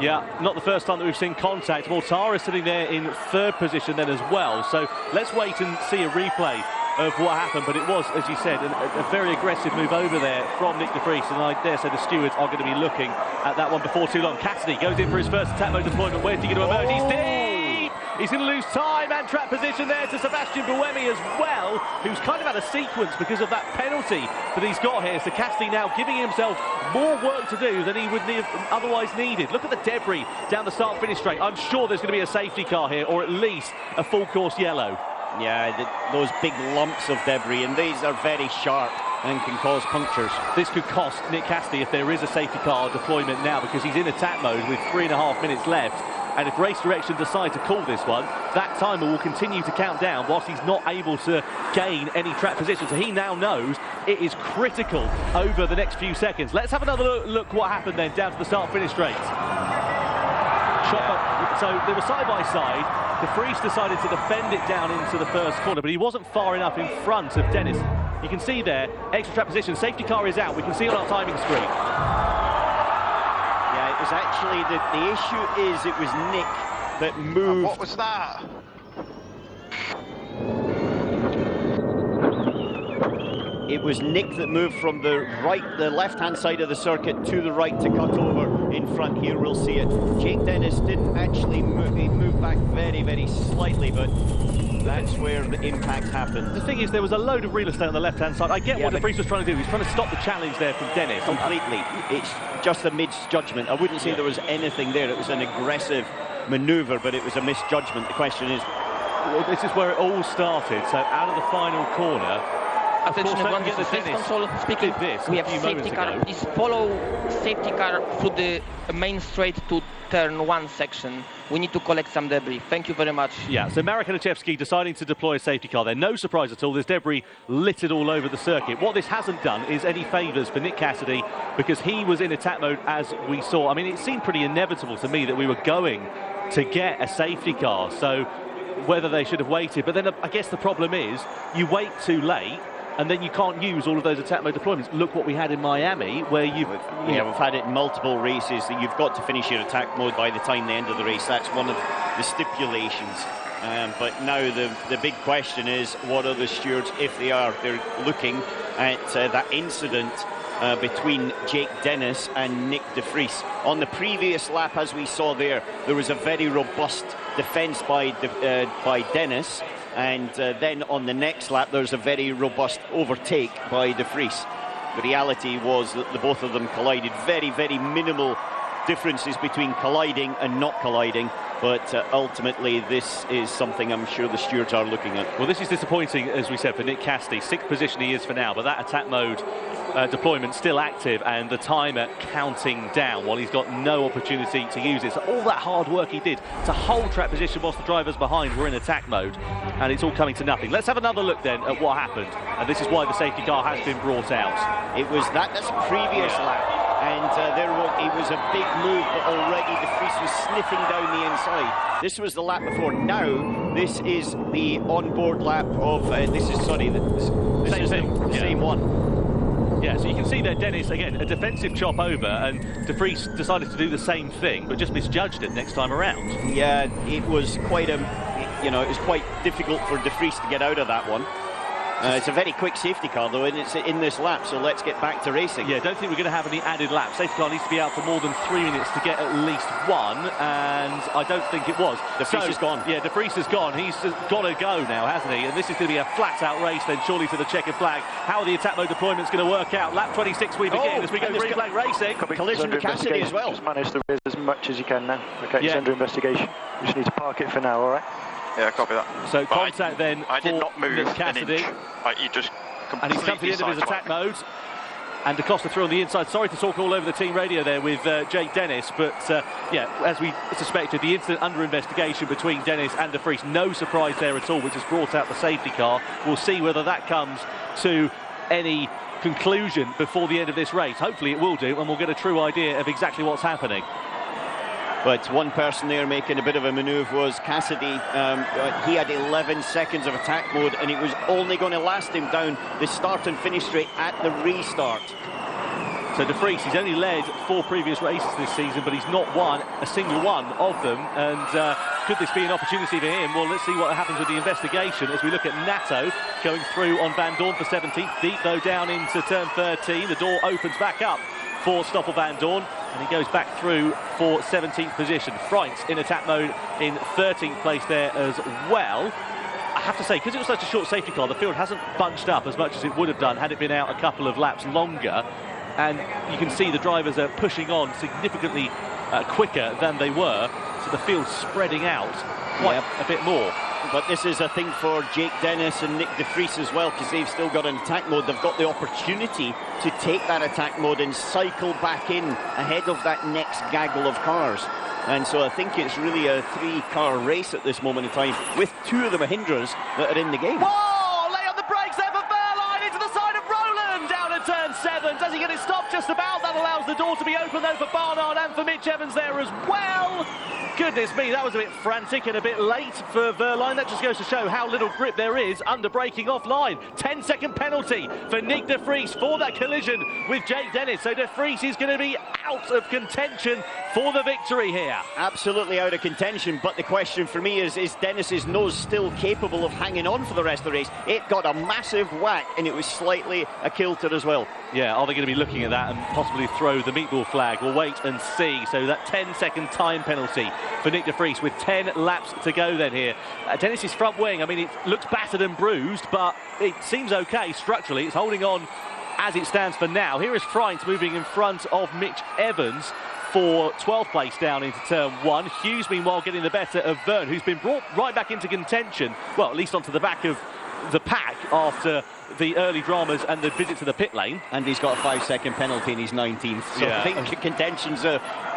C: Yeah, not the first time that we've seen contact. Mortara sitting there in 3rd position then as well. So let's wait and see a replay of what happened, but it was, as you said, a very aggressive move over there from Nick De Vries, and I dare say the stewards are going to be looking at that one before too long. Cassidy goes in for his first attack mode deployment. Where's he going to emerge? He's deep! He's going to lose time and track position there to Sebastian Buemi as well, who's kind of had a sequence because of that penalty that he's got here. So Cassidy now giving himself more work to do than he would have otherwise needed. Look at the debris down the start-finish straight. I'm sure there's going to be a safety car here, or at least a full-course yellow.
D: Yeah, those big lumps of debris, and these are very sharp and can cause punctures.
C: This could cost Nick Cassidy if there is a safety car deployment now, because he's in attack mode with 3.5 minutes left. And if Race Direction decide to call this one, that timer will continue to count down whilst he's not able to gain any track position. So he now knows it is critical over the next few seconds. Let's have another look what happened then down to the start-finish straight. So they were side by side. De Vries decided to defend it down into the first corner, but he wasn't far enough in front of Dennis. You can see there, extra track position, safety car is out. We can see it on our timing screen.
D: Yeah, it was actually, the issue is it was Nick that moved.
E: What was that?
D: it was Nick that moved from the left-hand side of the circuit to the right to cut over in front. Here we'll see it. Jake Dennis didn't actually move. He moved back very, very slightly, but that's where the impact happened.
C: The thing is, there was a load of real estate on the left-hand side. I get what De Vries was trying to do. He's trying to stop the challenge there from Dennis.
D: Completely. It's just a misjudgment. I wouldn't say there was anything there. It was an aggressive manoeuvre, but it was a misjudgment. The question is...
C: Well, this is where it all started. So out of the final corner...
H: Attention everyone, this is Race Console speaking. We have safety car. Please follow safety car through the main straight to turn 1 section. We need to collect some debris. Thank you very much.
C: Yeah, so Marek Aniszewski deciding to deploy a safety car there. No surprise at all. There's debris littered all over the circuit. What this hasn't done is any favours for Nick Cassidy, because he was in attack mode as we saw. I mean, it seemed pretty inevitable to me that we were going to get a safety car. So whether they should have waited. But then I guess the problem is you wait too late, and then you can't use all of those attack mode deployments. Look what we had in Miami, where we've
D: had it in multiple races, that you've got to finish your attack mode by the time the end of the race. That's one of the stipulations. But now the big question is, what are the stewards, if they're looking at that incident between Jake Dennis and Nick De Vries. On the previous lap, as we saw there was a very robust defence by Dennis, and then on the next lap there's a very robust overtake by De Vries. The reality was that the both of them collided. Very, very minimal differences between colliding and not colliding, but ultimately this is something I'm sure the stewards are looking at.
C: Well, this is disappointing, as we said, for Nick Cassidy. 6th position he is for now, but that attack mode deployment still active and the timer counting down while he's got no opportunity to use it. So all that hard work he did to hold track position whilst the drivers behind were in attack mode, and it's all coming to nothing. Let's have another look then at what happened, and this is why the safety car has been brought out.
D: It was that's previous lap, and it was a big move, but already De Vries was sniffing down the inside. This was the lap before. Now this is the onboard lap of the same one.
C: Yeah, so you can see there, Dennis, again, a defensive chop over, and De Vries decided to do the same thing, but just misjudged it next time around.
D: Yeah, it was quite it was quite difficult for De Vries to get out of that one. It's a very quick safety car, though, and it's in this lap, so let's get back to racing.
C: Yeah, don't think we're going to have any added laps. Safety car needs to be out for more than 3 minutes to get at least one, and I don't think it was.
D: De Vries is gone.
C: Yeah, De Vries is gone. He's got to go now, hasn't he? And this is going to be a flat-out race, then, surely, to the checkered flag. How are the attack mode deployments going to work out? Lap 26 we begin as we go green flag racing.
D: Collision with Cassidy as well.
I: Just manage the race as much as you can now. Okay, it's under investigation. You just need to park it for now, all right?
E: Yeah, copy that.
C: So contact then
E: I did not move
C: Nick Cassidy.
E: He just
C: and he's come to the end of his attack mode. And Da Costa through on the inside. Sorry to talk all over the team radio there with Jake Dennis, but yeah, as we suspected, the incident under investigation between Dennis and De Vries. No surprise there at all, which has brought out the safety car. We'll see whether that comes to any conclusion before the end of this race. Hopefully it will do, and we'll get a true idea of exactly what's happening.
D: But one person there making a bit of a manoeuvre was Cassidy. He had 11 seconds of attack mode, and it was only going to last him down the start and finish straight at the restart.
C: So De Vries, he's only led 4 previous races this season, but he's not won a single one of them. And could this be an opportunity for him? Well, let's see what happens with the investigation as we look at Nato going through on Van Dorn for 17th. Deep, though, down into turn 13. The door opens back up for Stoffel Van Dorn, and he goes back through for 17th position. Freitz in attack mode in 13th place there as well. I have to say, because it was such a short safety car, the field hasn't bunched up as much as it would have done had it been out a couple of laps longer. And you can see the drivers are pushing on significantly quicker than they were, so the field's spreading out quite a bit more.
D: But this is a thing for Jake Dennis and Nick De Vries as well, because they've still got an attack mode. They've got the opportunity to take that attack mode and cycle back in ahead of that next gaggle of cars. And so I think it's really a 3-car race at this moment in time, with 2 of the Mahindras that are in the game.
C: Whoa! Lay on the brakes there for Fairline into the side of Roland, down at turn 7. Does he get his stop just about. That allows the door to be open though for Barnard and for Mitch Evans there as well. Goodness me, that was a bit frantic and a bit late for Verline. That just goes to show how little grip there is under braking offline. 10-second penalty for Nick de Vries for that collision with Jake Dennis. So de Vries is going to be out of contention for the victory here.
D: Absolutely out of contention, but the question for me is Dennis's nose still capable of hanging on for the rest of the race? It got a massive whack and it was slightly a kilter as well.
C: Yeah, are they going to be looking at that and possibly throw the meatball flag? We'll wait and see. So that 10-second time penalty for Nick de Vries with 10 laps to go then here. Dennis's front wing, I mean, it looks battered and bruised, but it seems okay structurally. It's holding on as it stands for now. Here is Freins moving in front of Mitch Evans for 12th place down into turn 1. Hughes, meanwhile, getting the better of Verne, who's been brought right back into contention, well, at least onto the back of the pack after the early dramas and the visit to the pit lane.
D: And he's got a 5-second penalty and he's 19th. So yeah. I think contention's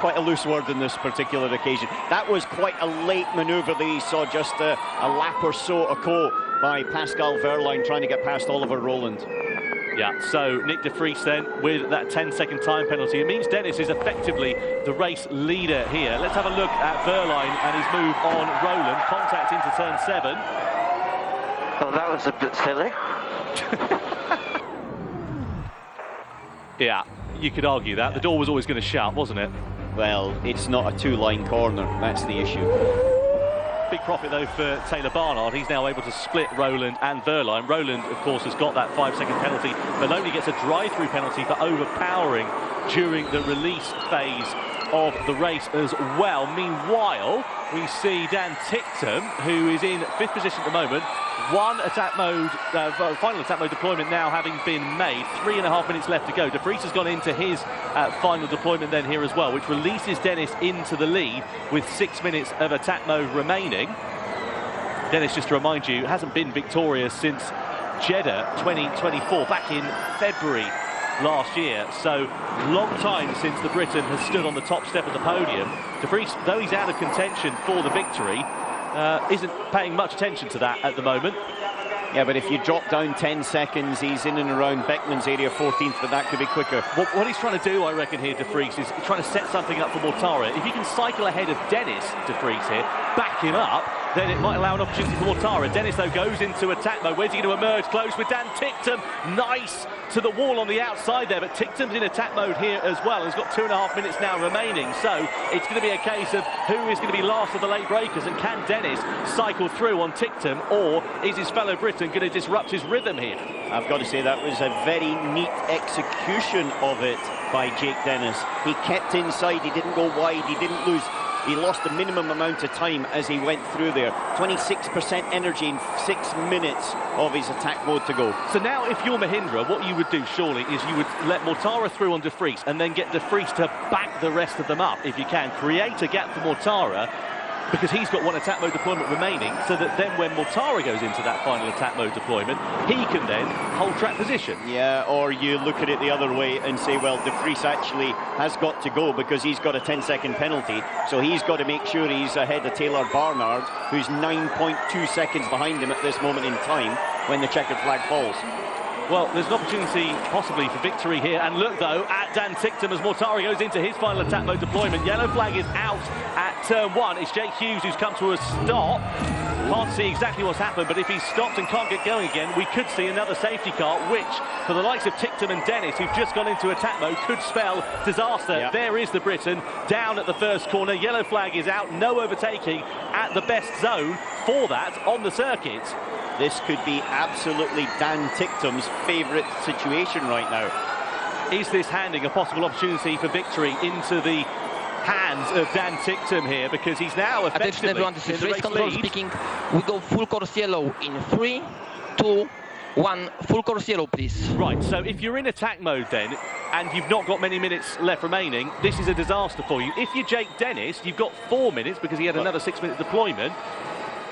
D: quite a loose word in this particular occasion. That was quite a late manoeuvre that he saw just a lap or so ago by Pascal Verline trying to get past Oliver Rowland.
C: Yeah, so Nick de Vries then with that 10-second time penalty. It means Dennis is effectively the race leader here. Let's have a look at Verline and his move on Rowland. Contact into turn 7.
G: Oh, that was a bit silly.
C: Yeah, you could argue that. The door was always going to shut, wasn't it?
D: Well, it's not a two-line corner. That's the issue.
C: Big profit, though, for Taylor Barnard. He's now able to split Rowland and Verline. Rowland, of course, has got that 5-second penalty, but only gets a drive-through penalty for overpowering during the release phase of the race as well. Meanwhile, we see Dan Ticktum, who is in 5th position at the moment. One attack mode, final attack mode deployment now having been made. 3.5 minutes left to go. De Vries has gone into his final deployment then here as well, which releases Dennis into the lead with 6 minutes of attack mode remaining. Dennis, just to remind you, hasn't been victorious since Jeddah 2024, back in February last year. So long time since the Briton has stood on the top step of the podium. De Vries, though he's out of contention for the victory, isn't paying much attention to that at the moment.
D: Yeah, but if you drop down 10 seconds, he's in and around Beckman's area 14th, but that could be quicker.
C: What he's trying to do, I reckon, here, De Vries, is trying to set something up for Mortara. If he can cycle ahead of Dennis, De Vries here, back him up, then it might allow an opportunity for Mortara. Dennis, though, goes into attack mode. Where's he going to emerge? Close with Dan Ticktum. Nice to the wall on the outside there, but Ticktum's in attack mode here as well. He's got 2.5 minutes now remaining, so it's going to be a case of who is going to be last of the late breakers, and can Dennis cycle through on Ticktum, or is his fellow Briton going to disrupt his rhythm here?
D: I've got to say that was a very neat execution of it by Jake Dennis. He kept inside, he didn't go wide, he didn't lose. He lost the minimum amount of time as he went through there. 26% energy in 6 minutes of his attack mode to go.
C: So now if you're Mahindra, what you would do surely is you would let Mortara through on De Vries and then get De Vries to back the rest of them up if you can. Create a gap for Mortara, because he's got one attack mode deployment remaining, so that then when Mortara goes into that final attack mode deployment, he can then hold track position.
D: Yeah, or you look at it the other way and say, well, De Vries actually has got to go because he's got a 10-second penalty, so he's got to make sure he's ahead of Taylor Barnard, who's 9.2 seconds behind him at this moment in time when the checkered flag falls.
C: Well, there's an opportunity possibly for victory here. And look, though, at Dan Ticktum as Mortara goes into his final attack mode deployment. Yellow flag is out at turn 1. It's Jake Hughes who's come to a stop. Can't see exactly what's happened, but if he's stopped and can't get going again, we could see another safety car, which, for the likes of Ticktum and Dennis, who've just gone into attack mode, could spell disaster. Yep. There is the Briton down at the first corner. Yellow flag is out. No overtaking at the best zone for that on the circuit.
D: This could be absolutely Dan Ticktum's favourite situation right now.
C: Is this handing a possible opportunity for victory into the hands of Dan Ticktum here, because he's now effectively
H: attention everyone, this is race control speaking. We go full course yellow in 3, 2, 1, full course yellow, please.
C: Right, so if you're in attack mode then, and you've not got many minutes left remaining, this is a disaster for you. If you're Jake Dennis, you've got 4 minutes because he had another 6-minute deployment.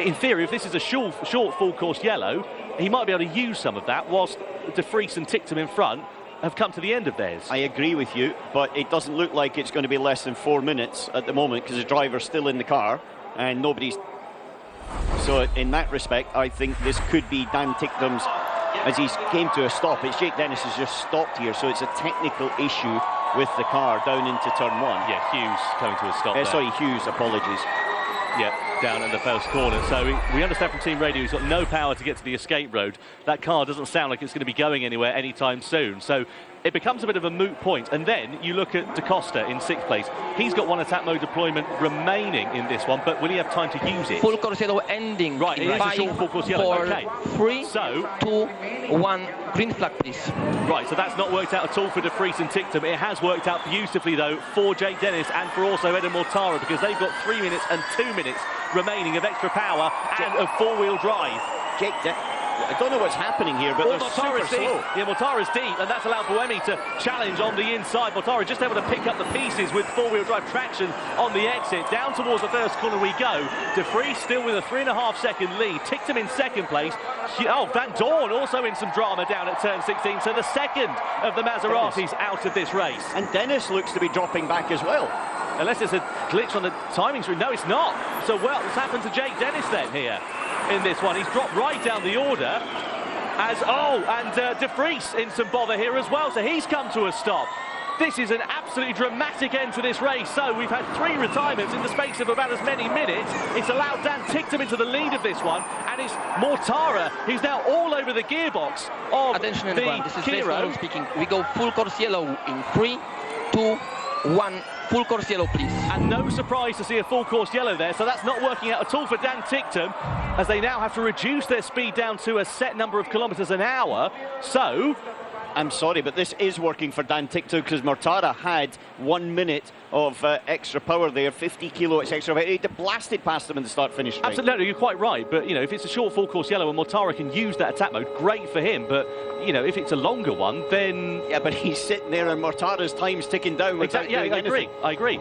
C: In theory, if this is a short full course yellow, he might be able to use some of that, whilst De Vries and Ticktum in front have come to the end of theirs.
D: I agree with you, but it doesn't look like it's going to be less than 4 minutes at the moment, because the driver's still in the car and nobody's... So in that respect, I think this could be Dan Ticktum's as he came to a stop. It's Jake Dennis has just stopped here, so it's a technical issue with the car down into turn 1.
C: Yeah, Hughes coming to a stop there.
D: Sorry, Hughes, apologies.
C: Yeah, down in the first corner. So we understand from team radio he's got no power to get to the escape road. That car doesn't sound like it's going to be going anywhere anytime soon. So it becomes a bit of a moot point. And then you look at Da Costa in 6th place. He's got one attack mode deployment remaining in this one, but will he have time to use it?
H: Full course yellow ending.
C: Right, it is a short full course yellow. Okay.
H: 3,
C: so
H: 2, 1, green flag, please.
C: Right, so that's not worked out at all for De Vries and Ticktum. It has worked out beautifully, though, for Jake Dennis and for also Eden Mortara, because they've got 3 minutes and 2 minutes remaining of extra power and of four-wheel drive.
D: Jake Dennis. I don't know what's happening here, but they're super slow.
C: Yeah, Mortara's deep, and that's allowed Buemi to challenge on the inside. Mortara just able to pick up the pieces with four-wheel drive traction on the exit. Down towards the first corner we go. De Vries still with a 3.5-second lead. Ticktum in 2nd place. Oh, Van Dorn also in some drama down at turn 16. So the second of the Maseratis out of this race.
D: And Dennis looks to be dropping back as well.
C: Unless there's a glitch on the timing screen. No, it's not. So, well, what's happened to Jake Dennis then here in this one? He's dropped right down the order. And De Vries in some bother here as well. So he's come to a stop. This is an absolutely dramatic end to this race. So we've had 3 retirements in the space of about as many minutes. It's allowed Dan Ticktum into the lead of this one. And it's Mortara who's now all over the gearbox of
H: Attention,
C: the
H: everyone. This is
C: Kiro.
H: speaking. We go full course yellow in 3, 2, 1. Full course yellow, please.
C: And no surprise to see a full course yellow there, so that's not working out at all for Dan Ticktum, as they now have to reduce their speed down to a set number of kilometres an hour. So
D: I'm sorry, but this is working for Dan Ticktum, because Mortara had 1 minute of extra power there, 50 kilowatts extra. He blasted past them in the start-finish straight.
C: Absolutely, you're quite right. But, you know, if it's a short full course yellow and Mortara can use that attack mode, great for him. But, you know, if it's a longer one, then...
D: Yeah, but he's sitting there and Mortara's time's ticking down.
C: Exactly, yeah, I agree.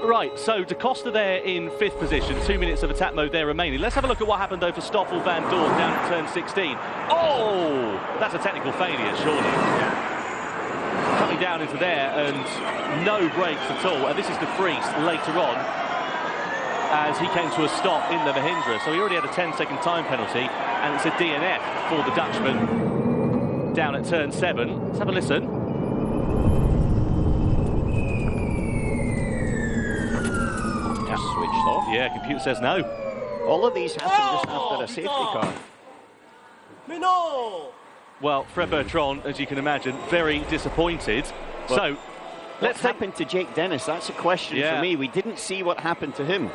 C: Right, so Da Costa there in 5th position, 2 minutes of attack mode there remaining. Let's have a look at what happened, though, for Stoffel Van Dorn down at turn 16. Oh! That's a technical failure, surely. Yeah. Coming down into there and no brakes at all. And this is De Vries later on as he came to a stop in the Mahindra. So he already had a 10-second time penalty, and it's a DNF for the Dutchman down at turn 7. Let's have a listen.
D: Switched off.
C: Yeah, computer says no.
D: All of these happen just after a safety car.
C: Well, Fred Bertrand, as you can imagine, very disappointed.
D: Well,
C: so,
D: let's happened to Jake Dennis? That's a question for me. We didn't see what happened to him.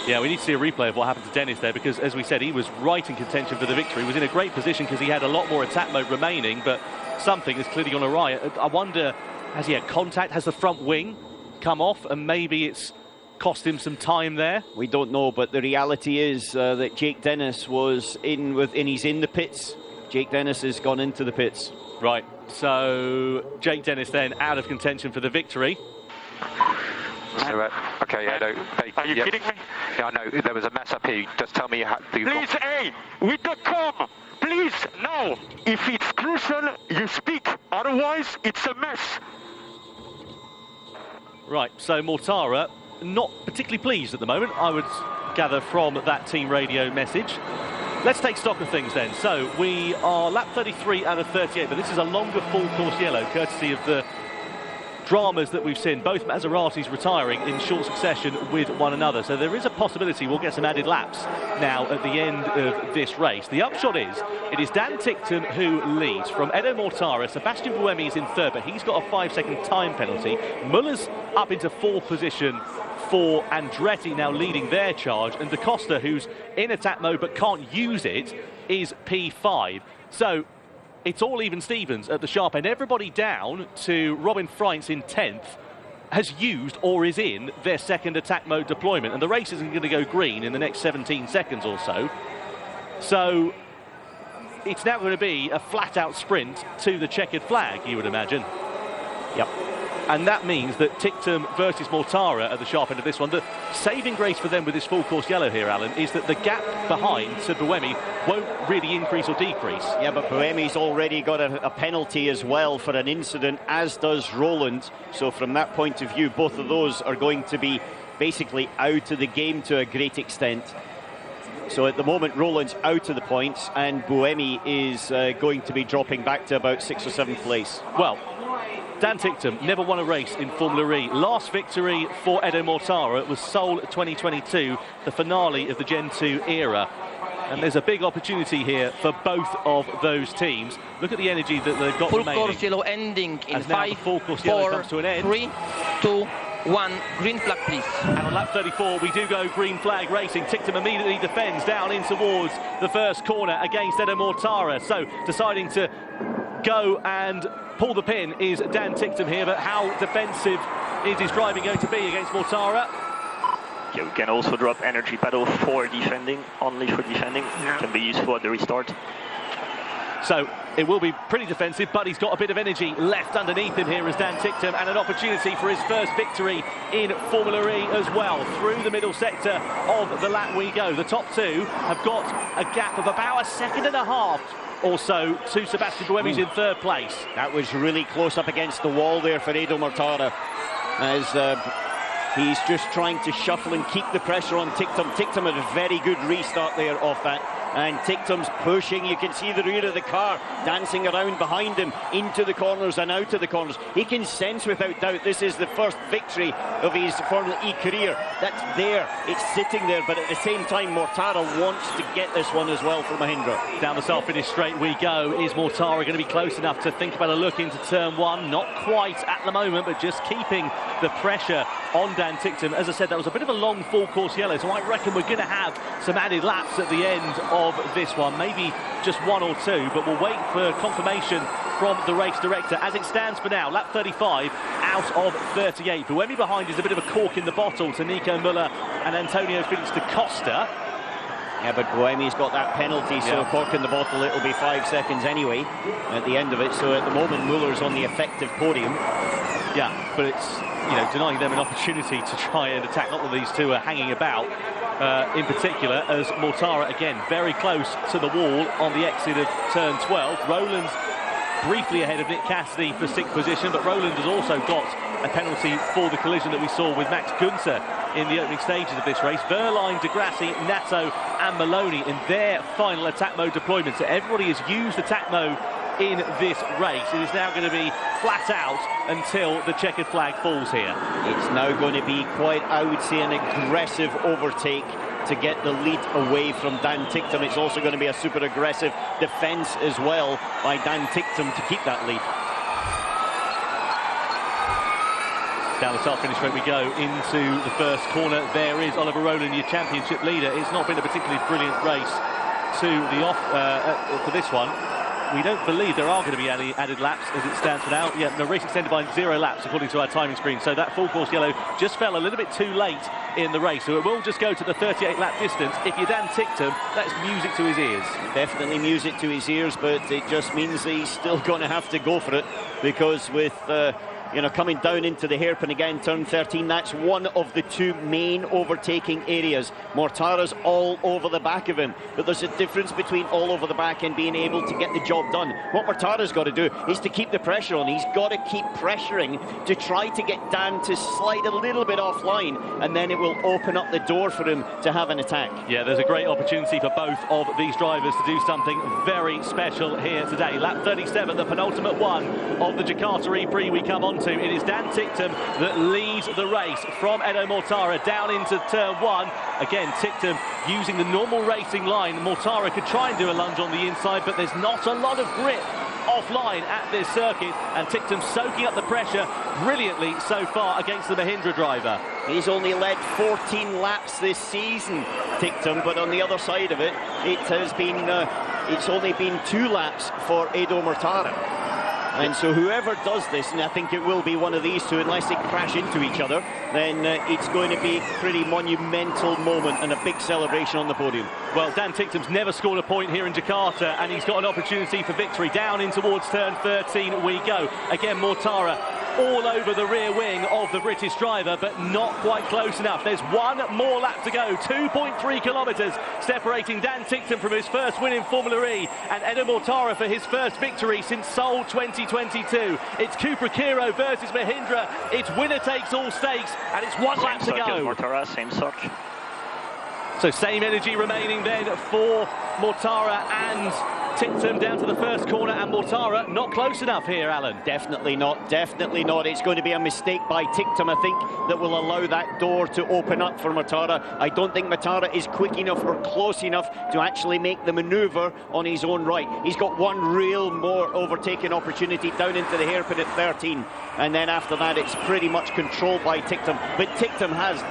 C: Yeah, we need to see a replay of what happened to Dennis there, because, as we said, he was right in contention for the victory. He was in a great position because he had a lot more attack mode remaining, but something has clearly gone awry. I wonder, has he had contact? Has the front wing come off, and maybe it's cost him some time there?
D: We don't know, but the reality is that Jake Dennis was in and he's in the pits. Jake Dennis has gone into the pits.
C: Right, so Jake Dennis then out of contention for the victory.
G: So, okay, yeah, no.
F: Are you kidding me?
G: Yeah, I know, there was a mess up here. Just tell me you had to...
F: Please, hey, with the com, please, now. If it's crucial, you speak. Otherwise, it's a mess.
C: Right, so Mortara not particularly pleased at the moment, I would gather from that team radio message. Let's take stock of things then. So we are lap 33 out of 38, but this is a longer full course yellow, courtesy of the dramas that we've seen, both Maseratis retiring in short succession with one another. So there is a possibility we'll get some added laps now at the end of this race. The upshot is, it is Dan Ticktum who leads from Edo Mortara. Sebastian Buemi is in 3rd, but he's got a 5-second time penalty. Muller's up into 4th position for Andretti, now leading their charge, and Da Costa, who's in attack mode but can't use it, is P5. So it's all even Stevens at the sharp end. Everybody down to Robin Freintz in 10th has used or is in their 2nd attack mode deployment, and the race isn't going to go green in the next 17 seconds or so. So it's now going to be a flat-out sprint to the checkered flag, you would imagine.
D: Yep.
C: And that means that Ticktum versus Mortara at the sharp end of this one. The saving grace for them with this full course yellow here, Alan, is that the gap behind to Buemi won't really increase or decrease.
D: Yeah, but Buemi's already got a penalty as well for an incident, as does Roland. So from that point of view, both of those are going to be basically out of the game to a great extent. So at the moment, Rowland's out of the points, and Buemi is going to be dropping back to about 6th or 7th place.
C: Well, Dan Ticktum never won a race in Formula E. Last victory for Edo Mortara was Seoul 2022, the finale of the Gen 2 era. And there's a big opportunity here for both of those teams. Look at the energy that they've got remaining.
H: Full course yellow ending in 5,
C: full course yellow
H: 4,
C: comes to an end.
H: 3, 2, 1. Green flag, please.
C: And on lap 34, we do go green flag racing. Ticktum immediately defends down in towards the first corner against Edo Mortara. So deciding to go and pull the pin is Dan Ticktum here, but how defensive is his driving going to be against Mortara?
I: Yeah, we can also drop energy pedal for defending, only for defending. Can be useful at the restart.
C: So it will be pretty defensive, but he's got a bit of energy left underneath him here as Dan Ticktum, and an opportunity for his first victory in Formula E as well. Through the middle sector of the lap we go. The top two have got a gap of about 1.5 seconds or so to Sebastian Buemi's in third place.
D: That was really close up against the wall there for Edo Mortara, as he's just trying to shuffle and keep the pressure on Ticktum. Ticktum had a very good restart there off that, and Ticktum's pushing. You can see the rear of the car dancing around behind him, into the corners and out of the corners. He can sense without doubt this is the first victory of his Formula E career. That's there, it's sitting there, but at the same time Mortara wants to get this one as well for Mahindra.
C: Down the start-finish straight we go. Is Mortara going to be close enough to think about a look into turn one? Not quite at the moment, but just keeping the pressure on Dan Ticktum. As I said, that was a bit of a long full course yellow, so I reckon we're going to have some added laps at the end of this one, maybe just 1 or 2, but we'll wait for confirmation from the race director. As it stands for now, lap 35 out of 38. Buemi behind is a bit of a cork in the bottle to Nico Müller and Antonio Felix da Costa.
D: Yeah, but Buemi's got that penalty, so cork in the bottle, it'll be 5 seconds anyway at the end of it. So at the moment, Muller's on the effective podium.
C: Yeah, but it's, you know, denying them an opportunity to try and attack. Not that these two are hanging about in particular, as Mortara again very close to the wall on the exit of turn 12. Rowland's briefly ahead of Nick Cassidy for 6th position, but Rowland has also got a penalty for the collision that we saw with Max Günther in the opening stages of this race. Verline, De Grassi, Nato and Maloney in their final attack mode deployment. So everybody has used attack mode in this race. It is now going to be flat out until the checkered flag falls here.
D: It's now going to be quite, I would say, an aggressive overtake to get the lead away from Dan Ticktum. It's also going to be a super aggressive defence as well by Dan Ticktum to keep that lead. Down the start-finish straight we go into the first corner. There is Oliver Rowland, your championship leader. It's not been a particularly brilliant race to the for this one. We don't believe there are going to be any added laps as it stands for now. Yeah, the race extended by 0 laps according to our timing screen. So that full course yellow just fell a little bit too late in the race. So it will just go to the 38 lap distance. If you're Dan Ticktum, that's music to his ears. Definitely music to his ears, but it just means that he's still going to have to go for it, because with you know, coming down into the hairpin again, turn 13, that's one of the 2 main overtaking areas. Mortara's all over the back of him, but there's a difference between all over the back and being able to get the job done. What Mortara's got to do is to keep the pressure on. He's got to keep pressuring to try to get Dan to slide a little bit offline, and then it will open up the door for him to have an attack.
C: Yeah, there's a great opportunity for both of these drivers to do something very special here today. Lap 37, the penultimate one of the Jakarta E-Prix we come on to. It is Dan Ticktum that leads the race from Edo Mortara down into turn 1. Again, Ticktum using the normal racing line. Mortara could try and do a lunge on the inside, but there's not a lot of grip offline at this circuit, and Ticktum soaking up the pressure brilliantly so far against the Mahindra driver.
D: He's only led 14 laps this season, Ticktum, but on the other side of it, it has been it's only been 2 laps for Edo Mortara. And so whoever does this, and I think it will be one of these two, unless they crash into each other, then it's going to be a pretty monumental moment and a big celebration on the podium.
C: Well, Dan Ticktum's never scored a point here in Jakarta, and he's got an opportunity for victory. Down in towards turn 13 we go. Again, Mortara all over the rear wing of the British driver, but not quite close enough. There's 1 more lap to go. 2.3 kilometres separating Dan Ticktum from his first win in Formula E and Edo Mortara for his first victory since Seoul 2022. It's Cupra-Kiro versus Mahindra. It's winner takes all stakes, and it's 1 lap to go.
I: Mortara, same circuit.
C: So same energy remaining then for Mortara and Tictum down to the first corner, and Mortara not close enough here, Alan.
D: Definitely not, definitely not. It's going to be a mistake by Tictum, I think, that will allow that door to open up for Mortara. I don't think Mortara is quick enough or close enough to actually make the manoeuvre on his own right. He's got one real more overtaking opportunity down into the hairpin at 13, and then after that it's pretty much controlled by Tictum. But Tictum has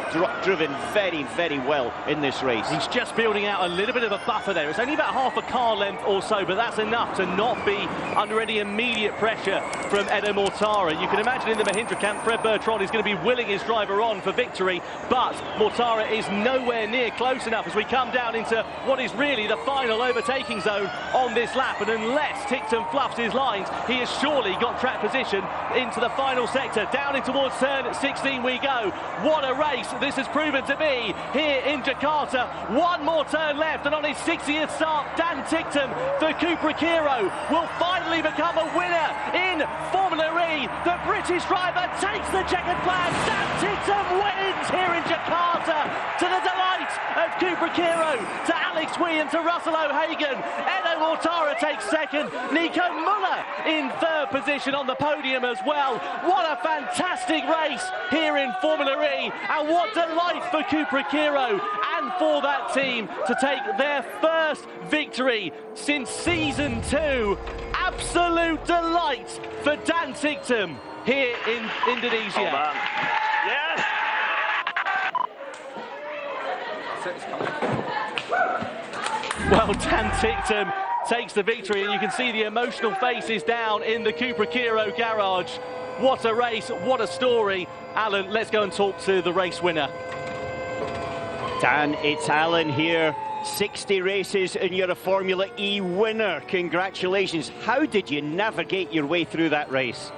D: driven very, very well in this race.
C: He's just building out a little bit of a buffer there. It's only about half a car length or so, but that's enough to not be under any immediate pressure from Edo Mortara. You can imagine in the Mahindra camp, Fred Bertrand is going to be willing his driver on for victory, but Mortara is nowhere near close enough as we come down into what is really the final overtaking zone on this lap. And unless Tictum fluffs his lines, he has surely got track position into the final sector. Down in towards turn 16 we go. What a race this has proven to be here in Jakarta. One more turn left, and on his 60th start, Dan Tictum, the Cupra Kiro, will finally become a winner in Formula E. The British driver takes the checkered flag. Dan Tictum wins here in Jakarta, to the delight of Cupra Kiro, to Alex Wee and to Russell O'Hagan. Edo Mortara takes second. Nico Muller in third position on the podium as well. What a fantastic race here in Formula E, and what delight for Cupra Kiro and for that team to take their first victory since season 2. Absolute delight for Dan Tictum here in Indonesia.
I: Yes!
C: Well, Dan Tictum takes the victory, and you can see the emotional faces down in the Cupra Kiro garage. What a race, what a story. Alan, let's go and talk to the race winner.
D: Dan, it's Alan here. 60 races and you're a Formula E winner. Congratulations. How did you navigate your way through that race?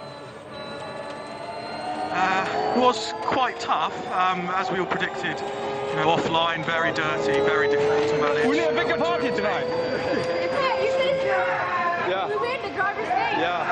J: It was quite tough, as we all predicted. You know, offline, very dirty, very difficult to manage.
A: We need a bigger party tonight.
J: Yeah.
K: We made the driver's name.
J: Yeah.